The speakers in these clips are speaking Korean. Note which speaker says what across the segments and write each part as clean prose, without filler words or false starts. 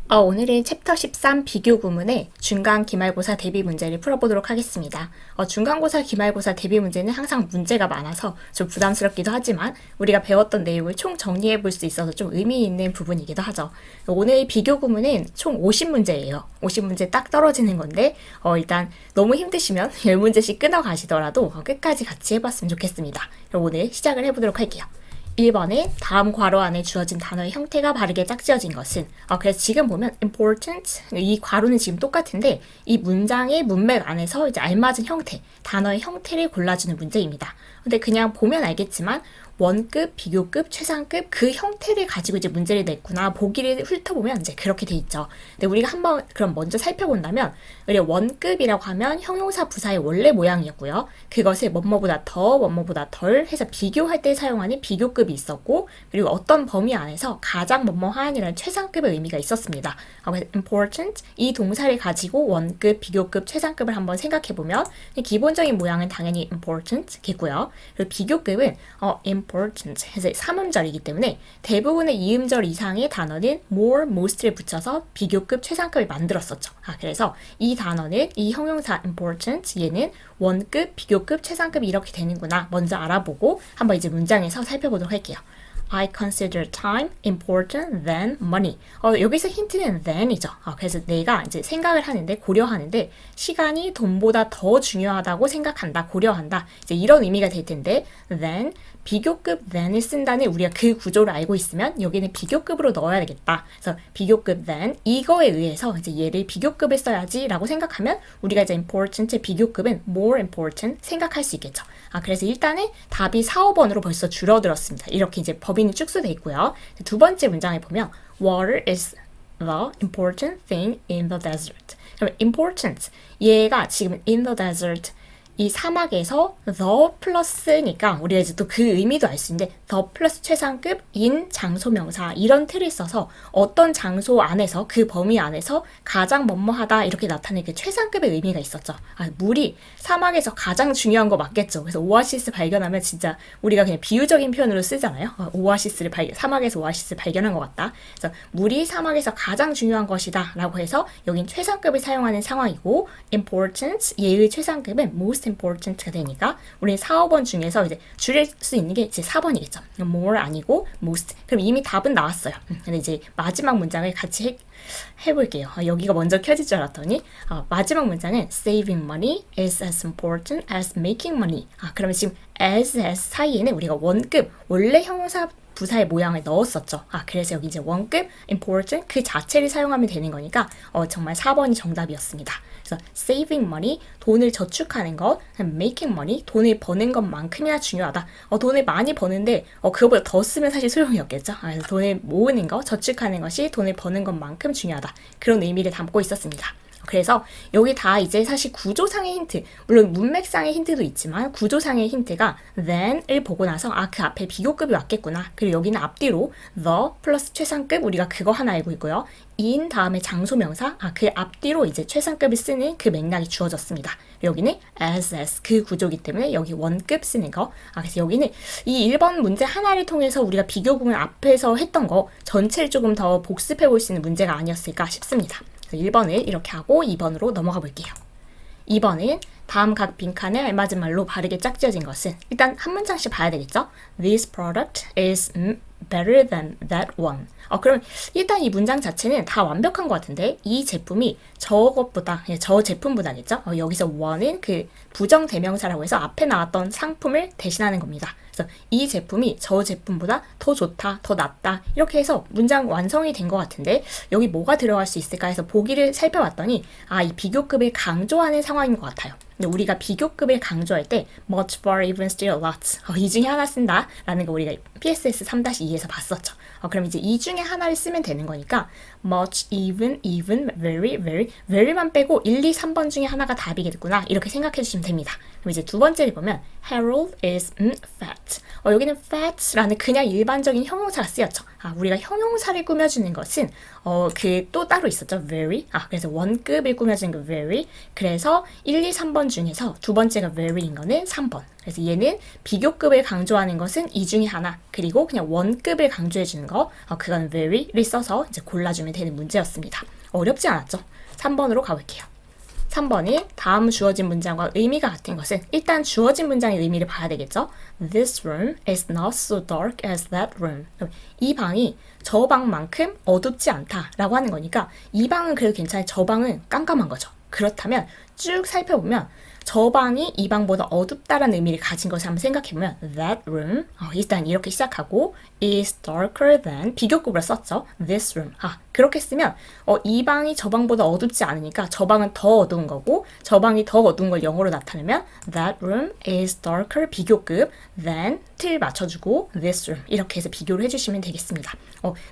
Speaker 1: 오늘은 챕터 13 비교 구문의 중간 기말고사 대비 문제를 풀어보도록 하겠습니다. 중간고사, 기말고사 대비 문제는 항상 문제가 많아서 좀 부담스럽기도 하지만 우리가 배웠던 내용을 총 정리해 볼 수 있어서 좀 의미 있는 부분이기도 하죠. 오늘 비교 구문은 총 50문제예요. 50문제 딱 떨어지는 건데 일단 너무 힘드시면 10문제씩 끊어가시더라도 끝까지 같이 해봤으면 좋겠습니다. 그럼 오늘 시작을 해보도록 할게요. 1번에 다음 괄호 안에 주어진 단어의 형태가 바르게 짝지어진 것은 그래서 지금 보면 important 이 괄호는 지금 똑같은데 이 문장의 문맥 안에서 이제 알맞은 형태, 단어의 형태를 골라주는 문제입니다. 근데 그냥 보면 알겠지만 원급, 비교급, 최상급 그 형태를 가지고 이제 문제를 냈구나 보기를 훑어보면 이제 그렇게 돼 있죠. 근데 우리가 한번 그럼 먼저 살펴본다면 우리 원급이라고 하면 형용사 부사의 원래 모양이었고요. 그것을 뭐뭐보다 더, 뭐뭐보다 덜 해서 비교할 때 사용하는 비교급이 있었고 그리고 어떤 범위 안에서 가장 뭐뭐한이라는 최상급의 의미가 있었습니다. 그래서 important 이 동사를 가지고 원급, 비교급, 최상급을 한번 생각해보면 기본적인 모양은 당연히 important겠고요. 그리고 비교급은 important 해서 3음절이기 때문에 대부분의 2음절 이상의 단어는 more, most를 붙여서 비교급, 최상급을 만들었었죠. 그래서 이 단어는 이 형용사 important 얘는 원급, 비교급, 최상급이 이렇게 되는구나 먼저 알아보고 한번 이제 문장에서 살펴보도록 할게요. I consider time important than money. 여기서 힌트는 than이죠. 그래서 내가 이제 생각을 하는데, 고려하는데, 시간이 돈보다 더 중요하다고 생각한다, 고려한다. 이제 이런 의미가 될 텐데, than, 비교급 than을 쓴다는 우리가 그 구조를 알고 있으면 여기는 비교급으로 넣어야 되겠다. 그래서 비교급 than, 이거에 의해서 이제 얘를 비교급을 써야지 라고 생각하면 우리가 이제 important의 비교급은 more important 생각할 수 있겠죠. 그래서 일단은 답이 4, 5번으로 벌써 줄어들었습니다. 이렇게 이제 법인이 축소돼 있고요. 두 번째 문장에 보면 Water is the important thing in the desert. 그럼 important, 얘가 지금 in the desert 이 사막에서 the 플러스니까 우리가 이제 또 그 의미도 알 수 있는데 the 플러스 최상급 in 장소명사 이런 틀을 써서 어떤 장소 안에서 그 범위 안에서 가장 뭐뭐하다 이렇게 나타내는 그 최상급의 의미가 있었죠. 물이 사막에서 가장 중요한 거 맞겠죠. 그래서 오아시스 발견하면 진짜 우리가 그냥 비유적인 표현으로 쓰잖아요. 오아시스를 사막에서 오아시스 발견한 것 같다. 그래서 물이 사막에서 가장 중요한 것이다 라고 해서 여긴 최상급을 사용하는 상황이고 important 얘의 최상급은 most important가 되니까 우리는 4, 5번 중에서 이제 줄일 수 있는 게 이제 4번이겠죠. more 아니고 most. 그럼 이미 답은 나왔어요. 근데 이제 마지막 문장을 같이 해볼게요. 여기가 먼저 켜질 줄 알았더니 마지막 문장은 saving money is as important as making money. 그러면 지금 as 사이에는 우리가 원급 원래 형용사 부사의 모양을 넣었었죠. 그래서 여기 이제 원급, important 그 자체를 사용하면 되는 거니까 정말 4번이 정답이었습니다. 그래서 saving money, 돈을 저축하는 것, making money, 돈을 버는 것만큼이나 중요하다. 돈을 많이 버는데 그거보다 더 쓰면 사실 소용이 없겠죠. 그래서 돈을 모으는 것, 저축하는 것이 돈을 버는 것만큼 중요하다. 그런 의미를 담고 있었습니다. 그래서 여기 다 이제 사실 구조상의 힌트, 물론 문맥상의 힌트도 있지만 구조상의 힌트가 than을 보고 나서 그 앞에 비교급이 왔겠구나. 그리고 여기는 앞뒤로 the 플러스 최상급 우리가 그거 하나 알고 있고요. in 다음에 장소명사 그 앞뒤로 이제 최상급을 쓰는 그 맥락이 주어졌습니다. 여기는 as 그 구조이기 때문에 여기 원급 쓰는 거. 그래서 여기는 이 1번 문제 하나를 통해서 우리가 비교 구문 앞에서 했던 거 전체를 조금 더 복습해 볼 수 있는 문제가 아니었을까 싶습니다. 1번을 이렇게 하고 2번으로 넘어가 볼게요. 2번은 다음 각 빈칸에 알맞은 말로 바르게 짝지어진 것은 일단 한 문장씩 봐야 되겠죠? This product is better than that one. 그럼 일단 이 문장 자체는 다 완벽한 것 같은데 이 제품이 저것보다, 저 제품보다겠죠? 여기서 one은 그 부정대명사라고 해서 앞에 나왔던 상품을 대신하는 겁니다. 그래서 이 제품이 저 제품보다 더 좋다, 더 낫다 이렇게 해서 문장 완성이 된 것 같은데 여기 뭐가 들어갈 수 있을까 해서 보기를 살펴봤더니 이 비교급을 강조하는 상황인 것 같아요. 근데 우리가 비교급을 강조할 때 much, far, even, still, lots 이 중에 하나 쓴다 라는 거 우리가 PSS 3-2에서 봤었죠. 그럼 이제 이 중에 하나를 쓰면 되는 거니까 much, even, very, very, very만 빼고 1, 2, 3번 중에 하나가 답이겠구나 이렇게 생각해 주시면 됩니다. 그럼 이제 두 번째를 보면 Harold is fat. 여기는 fat라는 그냥 일반적인 형용사가 쓰였죠. 우리가 형용사를 꾸며주는 것은 그 또 따로 있었죠. very. 그래서 원급을 꾸며진 그 very. 그래서 1, 2, 3번 중에서 두 번째가 very인 거는 3번. 그래서 얘는 비교급을 강조하는 것은 이 중에 하나. 그리고 그냥 원급을 강조해 주는 거, 그건 very를 써서 이제 골라주면 되는 문제였습니다. 어렵지 않았죠? 3번으로 가볼게요. 3번이 다음 주어진 문장과 의미가 같은 것은 일단 주어진 문장의 의미를 봐야 되겠죠. This room is not so dark as that room. 이 방이 저 방만큼 어둡지 않다라고 하는 거니까 이 방은 그래도 괜찮아요. 저 방은 깜깜한 거죠. 그렇다면 쭉 살펴보면 저 방이 이 방보다 어둡다라는 의미를 가진 것을 한번 생각해보면 that room, 일단 이렇게 시작하고 is darker than 비교급으로 썼죠. this room. 그렇게 쓰면 이 방이 저 방보다 어둡지 않으니까 저 방은 더 어두운 거고 저 방이 더 어두운 걸 영어로 나타내면 that room is darker 비교급 than 틀 맞춰주고 this room 이렇게 해서 비교를 해주시면 되겠습니다.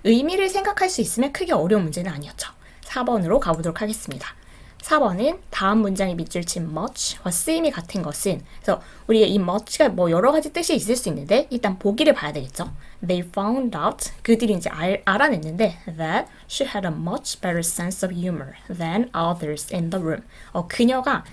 Speaker 1: 의미를 생각할 수 있으면 크게 어려운 문제는 아니었죠. 4번으로 가보도록 하겠습니다. 4번은 다음 문장의 밑줄 친 much와 쓰임이 같은 것은 그래서 우리가 이 much가 뭐 여러 가지 뜻이 있을 수 있는데 일단 보기를 봐야 되겠죠. They found out 그들이 이제 알아냈는데 that she had a much better sense of humor than others in the room. 그녀가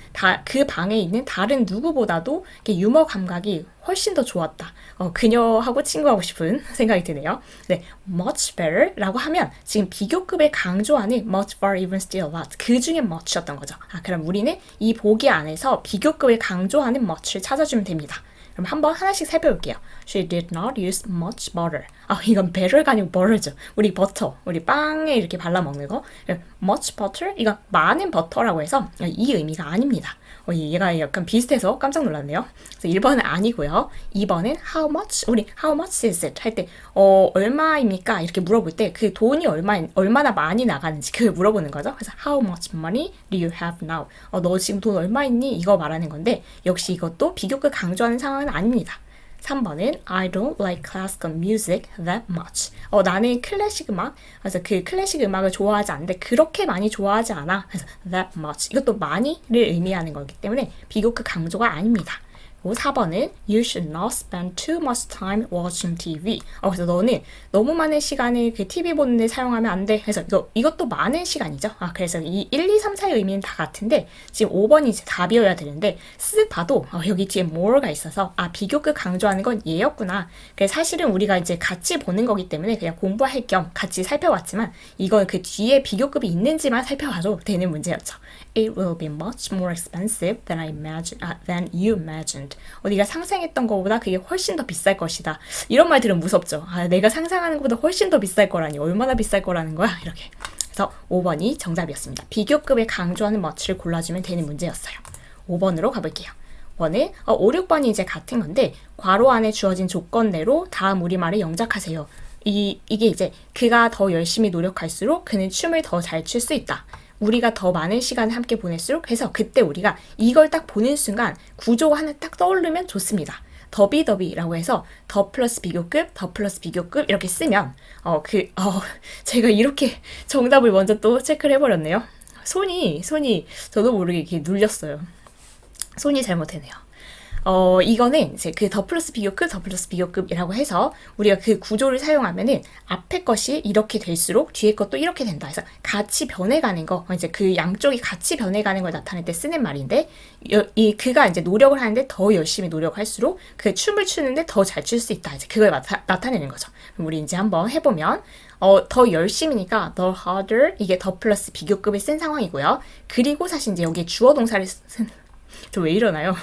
Speaker 1: 그 방에 있는 다른 누구보다도 유머 감각이 훨씬 더 좋았다. 그녀하고 친구하고 싶은 생각이 드네요. 네, much better라고 하면 지금 비교급을 강조하는 much, far, even, still, lot 그 중에 much였던 거죠. 그럼 우리는 이 보기 안에서 비교급을 강조하는 much를 찾아주면 됩니다. 그럼 한번 하나씩 살펴볼게요. She did not use much butter. 이건 better가 아니고 butter죠. 우리 버터, 우리 빵에 이렇게 발라 먹는 거. much butter, 이건 많은 버터라고 해서 이 의미가 아닙니다. 얘가 약간 비슷해서 깜짝 놀랐네요. 그래서 1번은 아니고요. 2번은 how much, 우리 how much is it 할 때 얼마입니까? 이렇게 물어볼 때 그 돈이 얼마나 많이 나가는지 그걸 물어보는 거죠. 그래서 how much money do you have now? 너 지금 돈 얼마 있니? 이거 말하는 건데 역시 이것도 비교급 강조하는 상황은 아닙니다. 3번은 I don't like classical music that much. 나는 클래식 음악, 그래서 그 클래식 음악을 좋아하지 않는데 그렇게 많이 좋아하지 않아. 그래서 that much. 이것도 많이를 의미하는 거기 때문에 비교급 강조가 아닙니다. 그리고 4번은 You should not spend too much time watching TV. 그래서 너는 너무 많은 시간을 그 TV 보는 데 사용하면 안 돼. 그래서 이것도 많은 시간이죠. 그래서 이 1, 2, 3, 4의 의미는 다 같은데 지금 5번이 이제 답이어야 되는데 쓱 봐도 여기 뒤에 more가 있어서 비교급 강조하는 건 얘였구나. 그래서 사실은 우리가 이제 같이 보는 거기 때문에 그냥 공부할 겸 같이 살펴봤지만 이건 그 뒤에 비교급이 있는지만 살펴봐도 되는 문제였죠. It will be much more expensive than you imagined. 네가 상상했던 것보다 그게 훨씬 더 비쌀 것이다. 이런 말 들으면 무섭죠. 내가 상상하는 것보다 훨씬 더 비쌀 거라니. 얼마나 비쌀 거라는 거야? 이렇게. 그래서 5번이 정답이었습니다. 비교급을 강조하는 much를 골라주면 되는 문제였어요. 5번으로 가볼게요. 5번은 5, 6번이 이제 같은 건데 괄호 안에 주어진 조건대로 다음 우리말을 영작하세요. 이게 이제 그가 더 열심히 노력할수록 그는 춤을 더 잘 출 수 있다. 우리가 더 많은 시간을 함께 보낼수록 해서 그때 우리가 이걸 딱 보는 순간 구조가 하나 딱 떠오르면 좋습니다. 더비더비라고 해서 더 플러스 비교급, 더 플러스 비교급 이렇게 쓰면 제가 이렇게 정답을 먼저 또 체크를 해버렸네요. 손이 저도 모르게 이렇게 눌렸어요. 손이 잘못했네요. 이거는 이제 그 더 플러스 비교급, 더 플러스 비교급이라고 해서 우리가 그 구조를 사용하면은 앞에 것이 이렇게 될수록 뒤에 것도 이렇게 된다. 해서 같이 변해가는 거, 이제 그 양쪽이 같이 변해가는 걸 나타낼 때 쓰는 말인데, 그가 이제 노력을 하는데 더 열심히 노력할수록 그 춤을 추는데 더 잘 출 수 있다. 이제 그걸 나타내는 거죠. 그럼 우리 이제 한번 해보면, 더 열심히니까 the harder 이게 더 플러스 비교급을 쓴 상황이고요. 그리고 사실 이제 여기에 주어 동사를 저 왜 이러나요?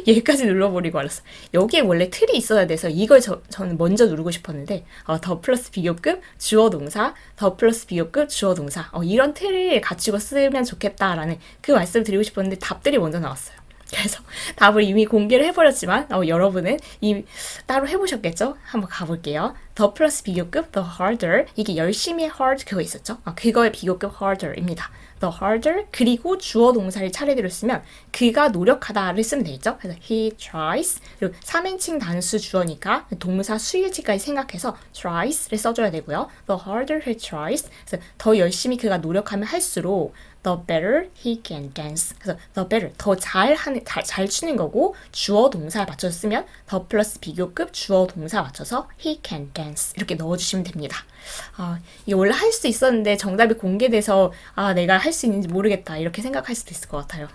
Speaker 1: 얘까지 눌러버리고 알았어. 여기에 원래 틀이 있어야 돼서 이걸 저는 먼저 누르고 싶었는데 더 플러스 비교급 주어 동사, 더 플러스 비교급 주어 동사 이런 틀을 갖추고 쓰면 좋겠다라는 그 말씀을 드리고 싶었는데 답들이 먼저 나왔어요. 그래서 답을 이미 공개를 해버렸지만 여러분은 이미 따로 해보셨겠죠? 한번 가볼게요. 더 플러스 비교급 the harder 이게 열심히 hard 그거 있었죠? 그거의 비교급 harder입니다. the harder 그리고 주어 동사를 차례대로 쓰면 그가 노력하다를 쓰면 되겠죠? 그래서 he tries 그리고 3인칭 단수 주어니까 동사 수일치까지 생각해서 tries를 써줘야 되고요. the harder he tries 그래서 더 열심히 그가 노력하면 할수록 the better he can dance. 그래서 the better 더 잘 추는 거고 주어 동사에 맞춰서 쓰면 더 플러스 비교급 주어 동사 맞춰서 he can dance. expense 이렇게 넣어주시면 됩니다. 이게 원래 할 수 있었는데 정답이 공개돼서 내가 할 수 있는지 모르겠다 이렇게 생각할 수도 있을 것 같아요.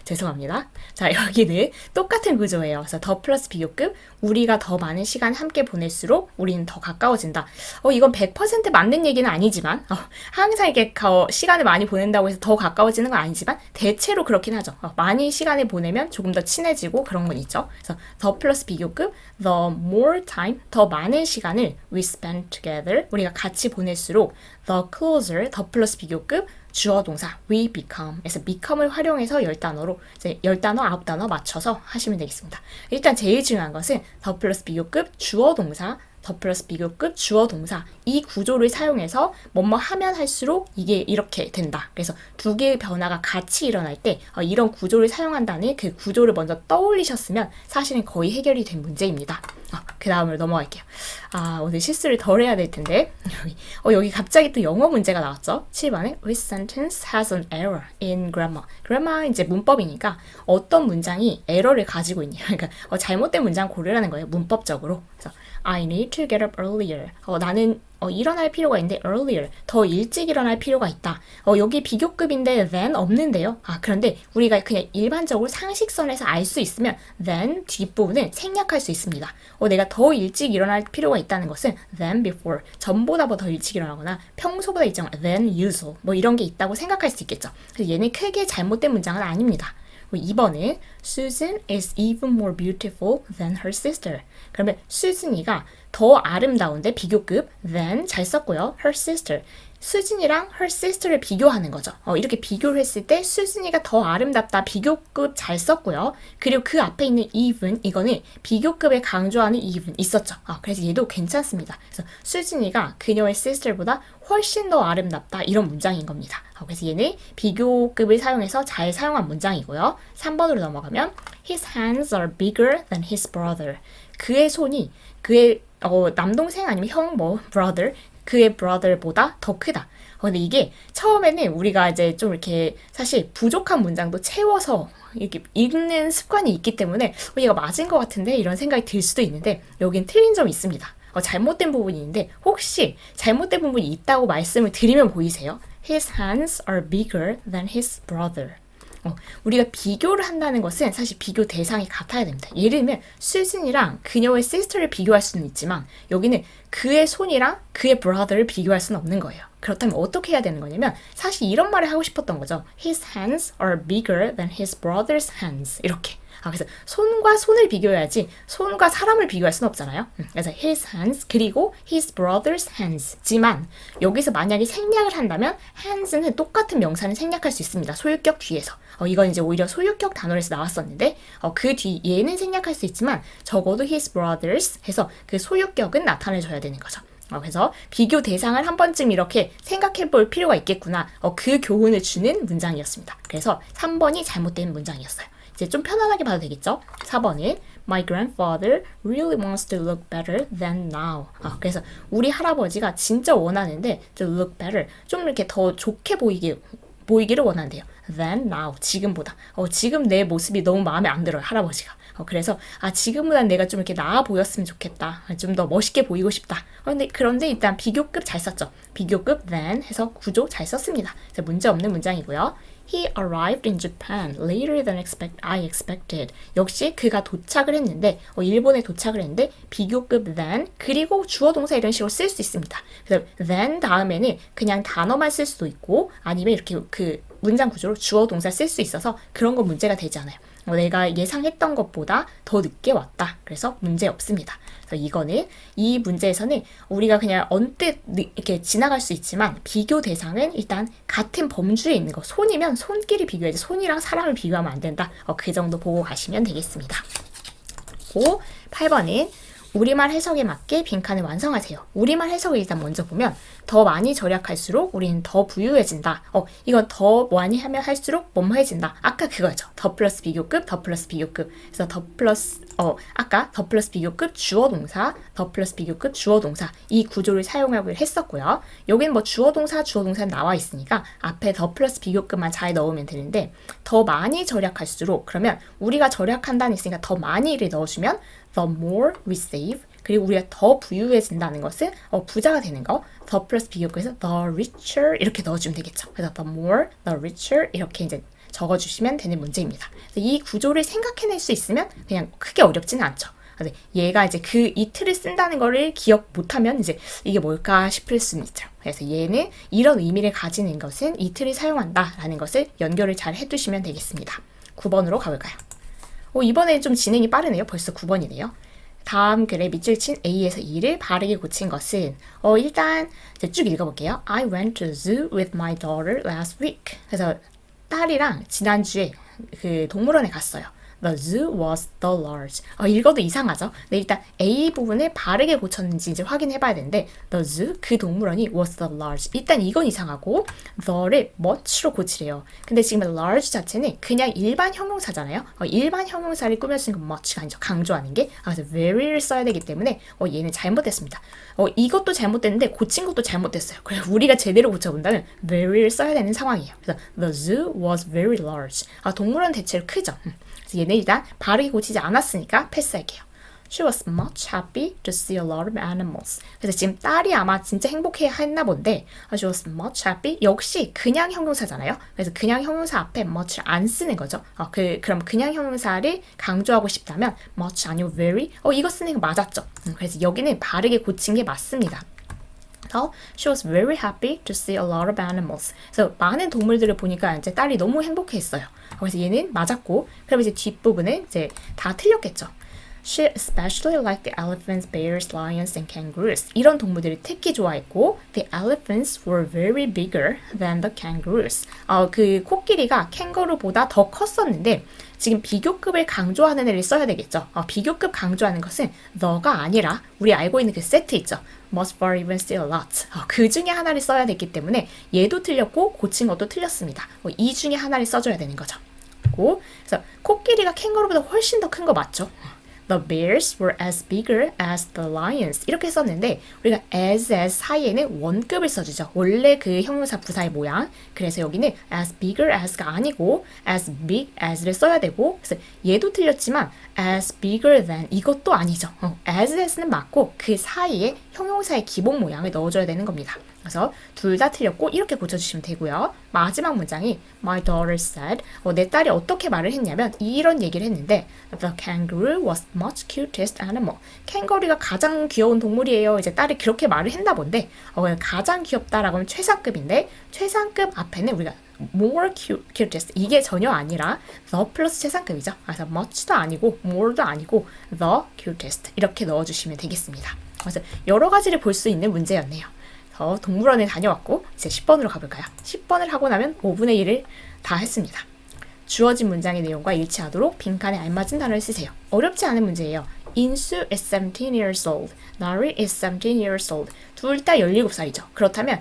Speaker 1: 죄송합니다. 자, 여기는 똑같은 구조예요. 그래서 더 플러스 비교급, 우리가 더 많은 시간 함께 보낼수록 우리는 더 가까워진다. 이건 100% 맞는 얘기는 아니지만 항상 이렇게 시간을 많이 보낸다고 해서 더 가까워지는 건 아니지만 대체로 그렇긴 하죠. 많이 시간을 보내면 조금 더 친해지고 그런 건 있죠. 그래서 더 플러스 비교급, the more time, 더 많은 시간을 we spend together, 우리가 같이 보낼수록 the closer, 더 플러스 비교급, 주어 동사 we become 에서 become을 활용해서 10단어로 이제 10단어, 9단어 맞춰서 하시면 되겠습니다. 일단 제일 중요한 것은 더 플러스 비교급 주어 동사, 더 플러스 비교급 주어 동사 이 구조를 사용해서 뭐뭐 하면 할수록 이게 이렇게 된다. 그래서 두 개의 변화가 같이 일어날 때 이런 구조를 사용한다는 그 구조를 먼저 떠올리셨으면 사실은 거의 해결이 된 문제입니다. 그 다음으로 넘어갈게요. 오늘 실수를 덜 해야 될 텐데 여기 갑자기 또 영어 문제가 나왔죠. 7번에 Which sentence has an error in grammar? grammar 이제 문법이니까 어떤 문장이 에러를 가지고 있냐. 그러니까 잘못된 문장 고르라는 거예요. 문법적으로. 그래서 I need to get up earlier. 나는 일어날 필요가 있는데 earlier, 더 일찍 일어날 필요가 있다. 여기 비교급인데 then 없는데요. 그런데 우리가 그냥 일반적으로 상식선에서 알 수 있으면 then 뒷부분은 생략할 수 있습니다. 내가 더 일찍 일어날 필요가 있다는 것은 than before, 전보다 더 일찍 일어나거나 평소보다 일정 than usual 뭐 이런 게 있다고 생각할 수 있겠죠. 그래서 얘는 크게 잘못된 문장은 아닙니다. 2번은 Susan is even more beautiful than her sister. 그러면 수진이가 더 아름다운데 비교급 than 잘 썼고요. her sister. 수진이랑 her sister를 비교하는 거죠. 이렇게 비교를 했을 때 수진이가 더 아름답다 비교급 잘 썼고요. 그리고 그 앞에 있는 even 이거는 비교급에 강조하는 even 있었죠. 그래서 얘도 괜찮습니다. 그래서 수진이가 그녀의 sister보다 훨씬 더 아름답다 이런 문장인 겁니다. 그래서 얘는 비교급을 사용해서 잘 사용한 문장이고요. 3번으로 넘어가면 His hands are bigger than his brother. 그의 손이 그의 남동생 아니면 형 brother 그의 brother보다 더 크다. 근데 이게 처음에는 우리가 이제 좀 이렇게 사실 부족한 문장도 채워서 이렇게 읽는 습관이 있기 때문에 얘가 맞은 것 같은데 이런 생각이 들 수도 있는데 여긴 틀린 점이 있습니다. 잘못된 부분이 있는데 혹시 잘못된 부분이 있다고 말씀을 드리면 보이세요? His hands are bigger than his brother. 우리가 비교를 한다는 것은 사실 비교 대상이 같아야 됩니다. 예를 들면 수진이랑 그녀의 sister를 비교할 수는 있지만 여기는 그의 손이랑 그의 brother를 비교할 수는 없는 거예요. 그렇다면 어떻게 해야 되는 거냐면 사실 이런 말을 하고 싶었던 거죠. His hands are bigger than his brother's hands. 이렇게. 그래서 손과 손을 비교해야지 손과 사람을 비교할 수는 없잖아요. 그래서 his hands 그리고 his brother's hands지만 여기서 만약에 생략을 한다면 hands는 똑같은 명사는 생략할 수 있습니다. 소유격 뒤에서. 이건 이제 오히려 소유격 단어에서 나왔었는데 그 뒤 얘는 생략할 수 있지만 적어도 his brothers 해서 그 소유격은 나타내줘야 되는 거죠. 그래서 비교 대상을 한 번쯤 이렇게 생각해 볼 필요가 있겠구나. 그 교훈을 주는 문장이었습니다. 그래서 3번이 잘못된 문장이었어요. 이제 좀 편안하게 봐도 되겠죠? 4번은 My grandfather really wants to look better than now. 그래서 우리 할아버지가 진짜 원하는데 to look better, 좀 이렇게 더 좋게 보이기를 원한대요. than now, 지금보다. 지금 내 모습이 너무 마음에 안 들어요, 할아버지가. 그래서 지금보다 내가 좀 이렇게 나아 보였으면 좋겠다. 좀 더 멋있게 보이고 싶다. 그런데 일단 비교급 잘 썼죠. 비교급 then 해서 구조 잘 썼습니다. 그래서 문제 없는 문장이고요. He arrived in Japan later than I expected. 역시 그가 도착을 했는데 일본에 도착을 했는데 비교급 than 그리고 주어 동사 이런 식으로 쓸 수 있습니다. 그래서 than 다음에는 그냥 단어만 쓸 수도 있고 아니면 이렇게 그 문장 구조로 주어 동사 쓸 수 있어서 그런 건 문제가 되지 않아요. 내가 예상했던 것보다 더 늦게 왔다. 그래서 문제 없습니다. 그래서 이거는 이 문제에서는 우리가 그냥 언뜻 이렇게 지나갈 수 있지만 비교 대상은 일단 같은 범주에 있는 거. 손이면 손끼리 비교해야지 손이랑 사람을 비교하면 안 된다. 그 정도 보고 가시면 되겠습니다. 그리고 8번은 우리말 해석에 맞게 빈칸을 완성하세요. 우리말 해석을 일단 먼저 보면 더 많이 절약할수록 우리는 더 부유해진다. 이건 더 많이 하면 할수록 뭐뭐해진다. 아까 그거죠. 더 플러스 비교급, 더 플러스 비교급. 그래서 더 플러스 아까 더 플러스 비교급 주어 동사, 더 플러스 비교급 주어 동사 이 구조를 사용하기로 했었고요. 여기는 뭐 주어 동사는 나와 있으니까 앞에 더 플러스 비교급만 잘 넣으면 되는데 더 많이 절약할수록 그러면 우리가 절약한다는 있으니까 더 많이를 넣어주면 the more we save 그리고 우리가 더 부유해진다는 것은 부자가 되는 거. the 플러스 비교급에서 the richer 이렇게 넣어주면 되겠죠. 그래서 the more, the richer 이렇게 이제 적어주시면 되는 문제입니다. 이 구조를 생각해낼 수 있으면 그냥 크게 어렵지는 않죠. 얘가 이제 이 틀을 쓴다는 거를 기억 못하면 이제 이게 뭘까 싶을 수는 있죠. 그래서 얘는 이런 의미를 가지는 것은 이 틀을 사용한다라는 것을 연결을 잘 해두시면 되겠습니다. 9번으로 가볼까요? 이번에 좀 진행이 빠르네요. 벌써 9번이네요. 다음 글에 밑줄 친 A에서 E를 바르게 고친 것은 일단 이제 쭉 읽어볼게요. I went to the zoo with my daughter last week. 그래서 딸이랑 지난주에 그 동물원에 갔어요. The zoo was the large. 읽어도 이상하죠? 네, 일단 A 부분을 바르게 고쳤는지 이제 확인해봐야 되는데 the zoo, 그 동물원이 was the large. 일단 이건 이상하고 the를 much로 고치래요. 근데 지금 large 자체는 그냥 일반 형용사잖아요. 일반 형용사를 꾸며주는 건 much가 아니죠. 강조하는 게. 그래서 very를 써야 되기 때문에 얘는 잘못됐습니다. 이것도 잘못됐는데 고친 것도 잘못됐어요. 그래서 우리가 제대로 고쳐본다면 very를 써야 되는 상황이에요. 그래서 the zoo was very large. 동물원 대체로 크죠. 그래서 얘는 일단 바르게 고치지 않았으니까 패스할게요. She was much happy to see a lot of animals. 그래서 지금 딸이 아마 진짜 행복해 했나 본데 She was much happy. 역시 그냥 형용사잖아요. 그래서 그냥 형용사 앞에 much를 안 쓰는 거죠. 그럼 그냥 형용사를 강조하고 싶다면 much 아니고 very. 이거 쓰는 거 맞았죠. 그래서 여기는 바르게 고친 게 맞습니다. She was very happy to see a lot of animals. 그래서 많은 동물들을 보니까 이제 딸이 너무 행복했어요. 그래서 얘는 맞았고, 그럼 이제 뒷부분은 이제 다 틀렸겠죠. She especially liked the elephants, bears, lions, and kangaroos. 이런 동물들을 특히 좋아했고, the elephants were very bigger than the kangaroos. 그 코끼리가 캥거루보다 더 컸었는데, 지금 비교급을 강조하는 애를 써야 되겠죠. 비교급 강조하는 것은 the가 아니라 우리 알고 있는 그 세트 있죠. must, far, even, still, a lot. 그 중에 하나를 써야 됐기 때문에 얘도 틀렸고 고친 것도 틀렸습니다. 이 중에 하나를 써줘야 되는 거죠. 그래서 코끼리가 캥거루보다 훨씬 더 큰 거 맞죠? The bears were as bigger as the lions. 이렇게 썼는데 우리가 as 사이에는 원급을 써주죠. 원래 그 형용사 부사의 모양. 그래서 여기는 as bigger as가 아니고 as big as를 써야 되고, 그래서 얘도 틀렸지만 as bigger than 이것도 아니죠. as는 맞고 그 사이에 형용사의 기본 모양을 넣어줘야 되는 겁니다. 그래서 둘 다 틀렸고 이렇게 고쳐주시면 되고요. 마지막 문장이 My daughter said. 내 딸이 어떻게 말을 했냐면 이런 얘기를 했는데 The kangaroo was much cutest animal. 캥거루가 가장 귀여운 동물이에요. 이제 딸이 그렇게 말을 했나 본데 가장 귀엽다라고 하면 최상급인데 최상급 앞에는 우리가 more cutest 이게 전혀 아니라 the 플러스 최상급이죠. 그래서 much도 아니고 more도 아니고 the cutest 이렇게 넣어주시면 되겠습니다. 그래서 여러 가지를 볼 수 있는 문제였네요. 동물원에 다녀왔고 이제 10번으로 가볼까요? 10번을 하고 나면 5분의 1을 다 했습니다. 주어진 문장의 내용과 일치하도록 빈칸에 알맞은 단어를 쓰세요. 어렵지 않은 문제예요. 인수 is 17 years old. 나리 is 17 years old. 둘 다 17살이죠. 그렇다면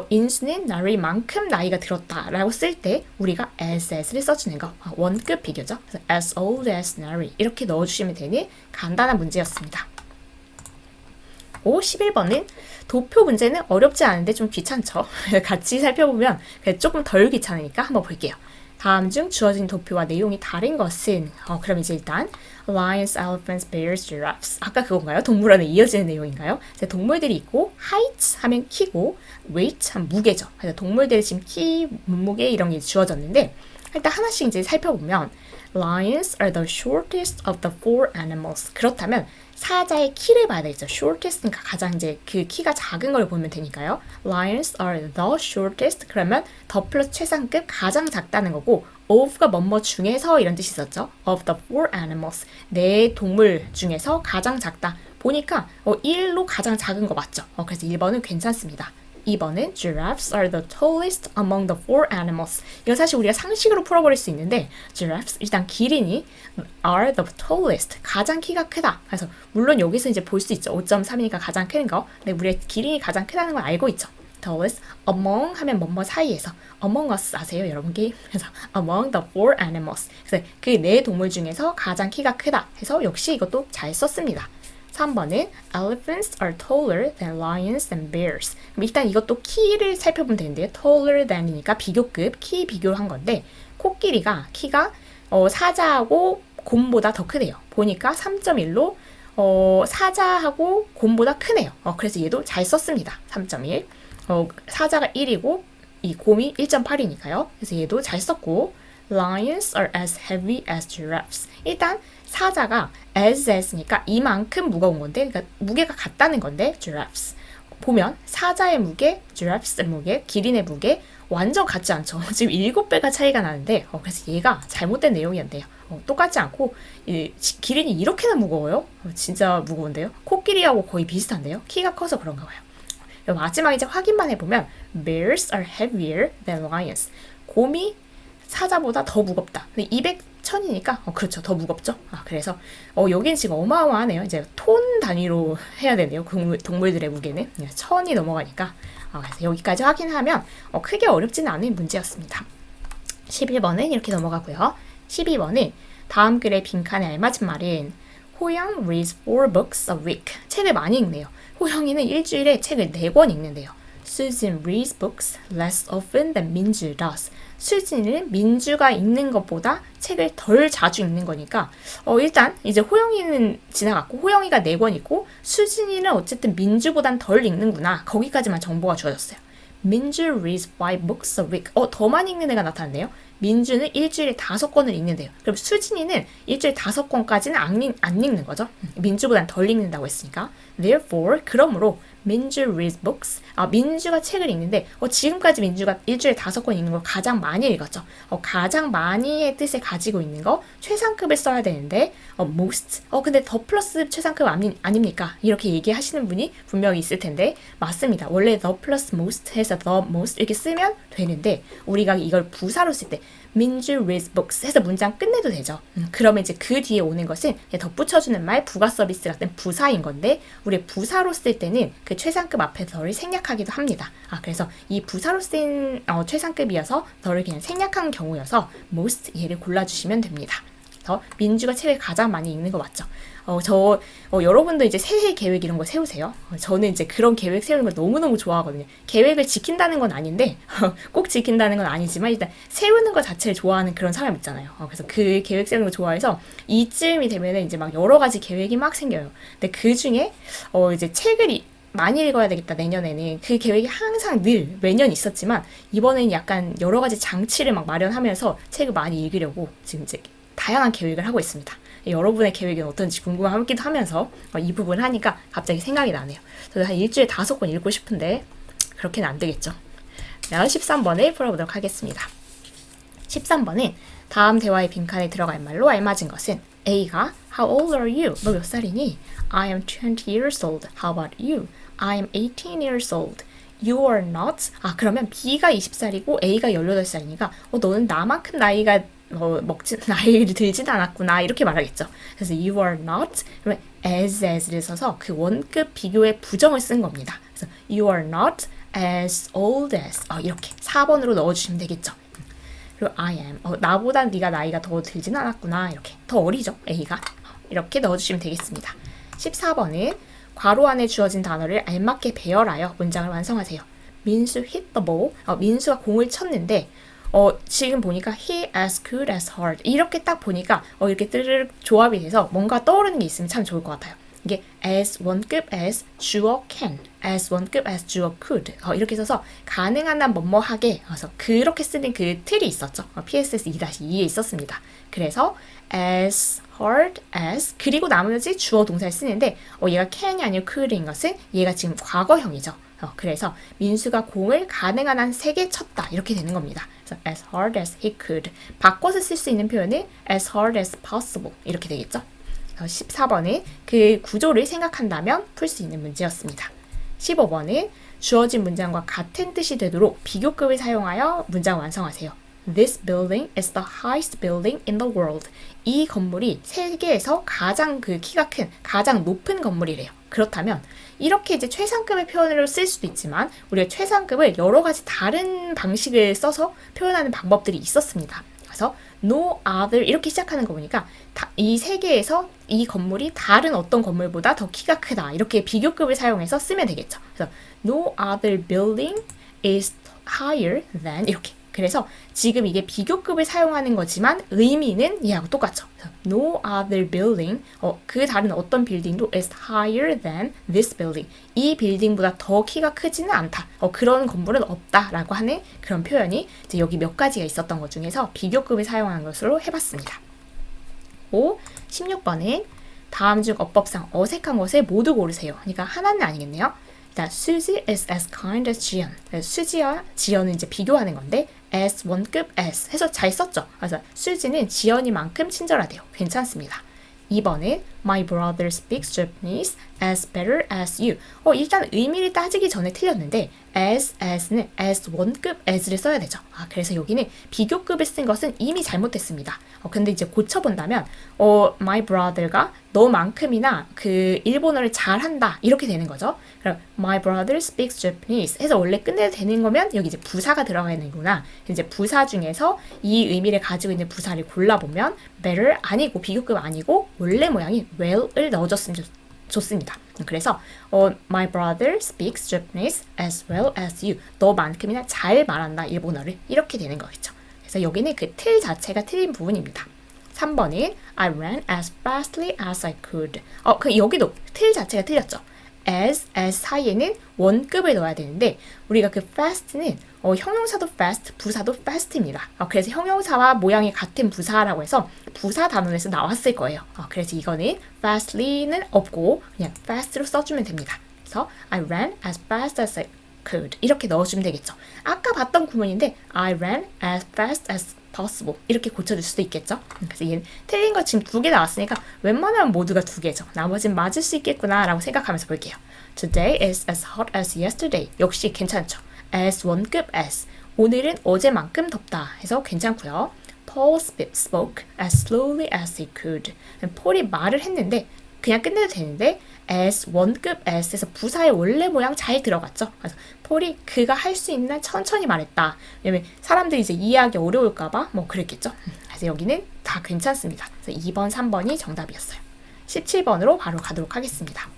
Speaker 1: 인수는 나리만큼 나이가 들었다라고 쓸 때 우리가 as를 써주는 거. 원급 비교죠. 그래서 as old as 나리 이렇게 넣어주시면 되는 간단한 문제였습니다. 11번은 도표 문제는 어렵지 않은데 좀 귀찮죠. 같이 살펴보면 조금 덜 귀찮으니까 한번 볼게요. 다음 중 주어진 도표와 내용이 다른 것은 그럼 이제 일단 lions, elephants, bears, giraffes 아까 그건가요? 동물원에 이어지는 내용인가요? 동물들이 있고 height 하면 키고 weight 하면 무게죠. 그래서 동물들의 지금 키, 몸무게 이런 게 주어졌는데 일단 하나씩 이제 살펴보면 lions are the shortest of the four animals. 그렇다면 사자의 키를 봐야 되겠죠. shortest니까 가장 이제 그 키가 작은 걸 보면 되니까요. lions are the shortest. 그러면 더 플러스 최상급 가장 작다는 거고 of가 뭐뭐 중에서 이런 뜻이 있었죠. of the four animals. 네 동물 중에서 가장 작다. 보니까 1로 가장 작은 거 맞죠. 그래서 1번은 괜찮습니다. 2번은 giraffes are the tallest among the four animals. 이건 사실 우리가 상식으로 풀어버릴 수 있는데 giraffes, 일단 기린이 are the tallest, 가장 키가 크다. 그래서 물론 여기서 이제 볼 수 있죠. 5.3이니까 가장 큰 거. 근데 우리가 기린이 가장 크다는 걸 알고 있죠. tallest, among 하면 뭐뭐 사이에서. among us 아세요, 여러분 게임? 그래서 among the four animals. 그래서 그 네 동물 중에서 가장 키가 크다. 해서 역시 이것도 잘 썼습니다. 3번은 elephants are taller than lions and bears. 그럼 일단 이것도 키를 살펴보면 되는데요. taller than이니까 비교급, 키 비교를 한 건데 코끼리가 키가 사자하고 곰보다 더 크대요. 보니까 3.1로 사자하고 곰보다 크네요. 그래서 얘도 잘 썼습니다. 3.1. 사자가 1이고 이 곰이 1.8이니까요. 그래서 얘도 잘 썼고 Lions are as heavy as giraffes. 일단 사자가 as니까 이만큼 무거운 건데 그러니까 무게가 같다는 건데 giraffes. 보면 사자의 무게, giraffes의 무게, 기린의 무게 완전 같지 않죠. 지금 7배가 차이가 나는데 그래서 얘가 잘못된 내용이었대요. 똑같지 않고 기린이 이렇게나 무거워요? 진짜 무거운데요. 코끼리하고 거의 비슷한데요. 키가 커서 그런가 봐요. 마지막에 이제 확인만 해보면 Bears are heavier than lions. 곰이 사자보다 더 무겁다. 근데 200, 1000이니까 그렇죠. 더 무겁죠. 그래서 여긴 지금 어마어마하네요. 이제 톤 단위로 해야 되네요. 동물들의 무게는 1000이 넘어가니까. 그래서 여기까지 확인하면 크게 어렵지는 않은 문제였습니다. 11번은 이렇게 넘어가고요. 12번은 다음 글의 빈칸에 알맞은 말은 호영 reads 4 books a week. 책을 많이 읽네요. 호영이는 일주일에 책을 4권 읽는데요. Susan reads books less often than 민주 does. 수진이는 민주가 읽는 것보다 책을 덜 자주 읽는 거니까 일단 이제 호영이는 지나갔고 호영이가 4권 읽고 수진이는 어쨌든 민주보단 덜 읽는구나. 거기까지만 정보가 주어졌어요. 민주 reads 5 books a week. 더 많이 읽는 애가 나타났네요. 민주는 일주일에 5권을 읽는데요. 그럼 수진이는 일주일에 5권까지는 안 읽는 거죠. 민주보단 덜 읽는다고 했으니까. Therefore, 그러므로 민주 reads books. 민주가 책을 읽는데 지금까지 민주가 일주일에 5권 읽는 걸 가장 많이 읽었죠. 가장 많이의 뜻을 가지고 있는 거 최상급을 써야 되는데 most. 근데 더 플러스 최상급 아닙니까? 이렇게 얘기하시는 분이 분명히 있을 텐데 맞습니다. 원래 the plus most 해서 the most 이렇게 쓰면 되는데 우리가 이걸 부사로 쓸 때 민주 reads books 해서 문장 끝내도 되죠. 그러면 이제 그 뒤에 오는 것은 덧붙여주는 말, 부가 서비스 같은 부사인 건데 우리 부사로 쓸 때는 그 최상급 앞에 더를 생략하기도 합니다. 그래서 이 부사로 쓴 최상급이어서 더를 그냥 생략한 경우여서 most 얘를 골라주시면 됩니다. 민주가 책을 가장 많이 읽는 거 맞죠? 여러분도 이제 새해 계획 이런 거 세우세요? 저는 이제 그런 계획 세우는 걸 너무너무 좋아하거든요. 계획을 지킨다는 건 아닌데, 꼭 지킨다는 건 아니지만, 일단 세우는 거 자체를 좋아하는 그런 사람 있잖아요. 그래서 그 계획 세우는 거 좋아해서, 이쯤이 되면은 이제 막 여러 가지 계획이 막 생겨요. 근데 그 중에, 이제 책을 많이 읽어야 되겠다, 내년에는. 그 계획이 항상 늘 매년 있었지만, 이번에는 약간 여러 가지 장치를 막 마련하면서 책을 많이 읽으려고 지금 이제 다양한 계획을 하고 있습니다. 여러분의 계획은 어떤지 궁금하기도 하면서 이 부분을 하니까 갑자기 생각이 나네요. 저도 한 일주일에 5권 읽고 싶은데 그렇게는 안 되겠죠. 13번을 풀어보도록 하겠습니다. 13번은 다음 대화의 빈칸에 들어갈 말로 알맞은 것은 A가 How old are you? 너 몇 살이니? I am 20 years old. How about you? I am 18 years old. You are not. 그러면 B가 20살이고 A가 18살이니까 너는 나만큼 나이가 나이를 들진 않았구나 이렇게 말하겠죠. 그래서 you are not 그러면 as를 써서 그 원급 비교의 부정을 쓴 겁니다. 그래서 you are not as old as 이렇게 4번으로 넣어주시면 되겠죠. 그리고 I am 나보다 네가 나이가 더 들진 않았구나 이렇게 더 어리죠 A가 이렇게 넣어주시면 되겠습니다. 14번은 괄호 안에 주어진 단어를 알맞게 배열하여 문장을 완성하세요. 민수 hit the ball. 민수가 공을 쳤는데 지금 보니까 he as good as hard 이렇게 딱 보니까 이렇게 뜨르륵 조합이 돼서 뭔가 떠오르는 게 있으면 참 좋을 것 같아요. 이게 as 원급 as 주어 can, as 원급 as 주어 could 이렇게 써서 가능한 한 뭐뭐하게 그래서 그렇게 쓰는 그 틀이 있었죠. PSS 2-2에 있었습니다. 그래서 as hard as 그리고 나머지 주어 동사를 쓰는데 얘가 can이 아니고 could인 것은 얘가 지금 과거형이죠. 그래서 민수가 공을 가능한 한 3개 쳤다 이렇게 되는 겁니다. 그래서 as hard as he could 바꿔서 쓸 수 있는 표현은 as hard as possible 이렇게 되겠죠. 14번은 그 구조를 생각한다면 풀 수 있는 문제였습니다. 15번은 주어진 문장과 같은 뜻이 되도록 비교급을 사용하여 문장 완성하세요. This building is the highest building in the world. 이 건물이 세계에서 가장 그 키가 큰, 가장 높은 건물이래요. 그렇다면 이렇게 이제 최상급의 표현으로 쓸 수도 있지만 우리가 최상급을 여러 가지 다른 방식을 써서 표현하는 방법들이 있었습니다. 그래서 no other 이렇게 시작하는 거 보니까 이 세계에서 이 건물이 다른 어떤 건물보다 더 키가 크다. 이렇게 비교급을 사용해서 쓰면 되겠죠. 그래서 no other building is higher than 이렇게 그래서 지금 이게 비교급을 사용하는 거지만 의미는 얘하고 똑같죠. No other building, 그 다른 어떤 빌딩도 is higher than this building. 이 빌딩보다 더 키가 크지는 않다. 그런 건물은 없다라고 하는 그런 표현이 이제 여기 몇 가지가 있었던 것 중에서 비교급을 사용한 것으로 해봤습니다. 16번은 다음 중 어법상 어색한 것을 모두 고르세요. 그러니까 하나는 아니겠네요. 일단 Susie is as kind as Jiyeon. 수지와 지연은 이제 비교하는 건데 as 원급 as 해서 잘 썼죠. 그래서 수지는 지연이만큼 친절하대요. 괜찮습니다. 2번은 My brother speaks Japanese as better as you. 일단 의미를 따지기 전에 틀렸는데 as는 as 원급 as를 써야 되죠. 그래서 여기는 비교급을 쓴 것은 이미 잘못됐습니다. 근데 이제 고쳐본다면 my brother가 너만큼이나 그 일본어를 잘한다 이렇게 되는 거죠. 그럼 my brother speaks Japanese 해서 원래 끝내도 되는 거면 여기 이제 부사가 들어가 있는구나. 이제 부사 중에서 이 의미를 가지고 있는 부사를 골라보면 better 아니고 비교급 아니고 원래 모양이 well을 넣어줬으면 좋습니다. 그래서 my brother speaks Japanese as well as you. 너만큼이나 잘 말한다 일본어를 이렇게 되는 거겠죠. 그래서 여기는 그 틀 자체가 틀린 부분입니다. 3번은 I ran as fastly as I could. 여기도 틀 자체가 틀렸죠. as 사이에는 원급을 넣어야 되는데 우리가 그 fast는 형용사도 fast, 부사도 fast입니다. 그래서 형용사와 모양이 같은 부사라고 해서 부사 단원에서 나왔을 거예요. 그래서 이거는 fastly는 없고 그냥 fast로 써주면 됩니다. 그래서 I ran as fast as I could 이렇게 넣어주면 되겠죠. 아까 봤던 구문인데 I ran as fast as possible 이렇게 고쳐줄 수도 있겠죠. 그래서 얘는 틀린 거 지금 2개 나왔으니까 웬만하면 모두가 2개죠. 나머지는 맞을 수 있겠구나 라고 생각하면서 볼게요. Today is as hot as yesterday. 역시 괜찮죠. as 원급 as. 오늘은 어제만큼 덥다 해서 괜찮고요. Paul spoke as slowly as he could. 폴이 말을 했는데 그냥 끝내도 되는데 as 원급 as에서 부사의 원래 모양 잘 들어갔죠. 그래서 폴이 그가 할 수 있는 천천히 말했다. 왜냐면 사람들이 이제 이해하기 어려울까봐 뭐 그랬겠죠. 그래서 여기는 다 괜찮습니다. 그래서 2번, 3번이 정답이었어요. 17번으로 바로 가도록 하겠습니다.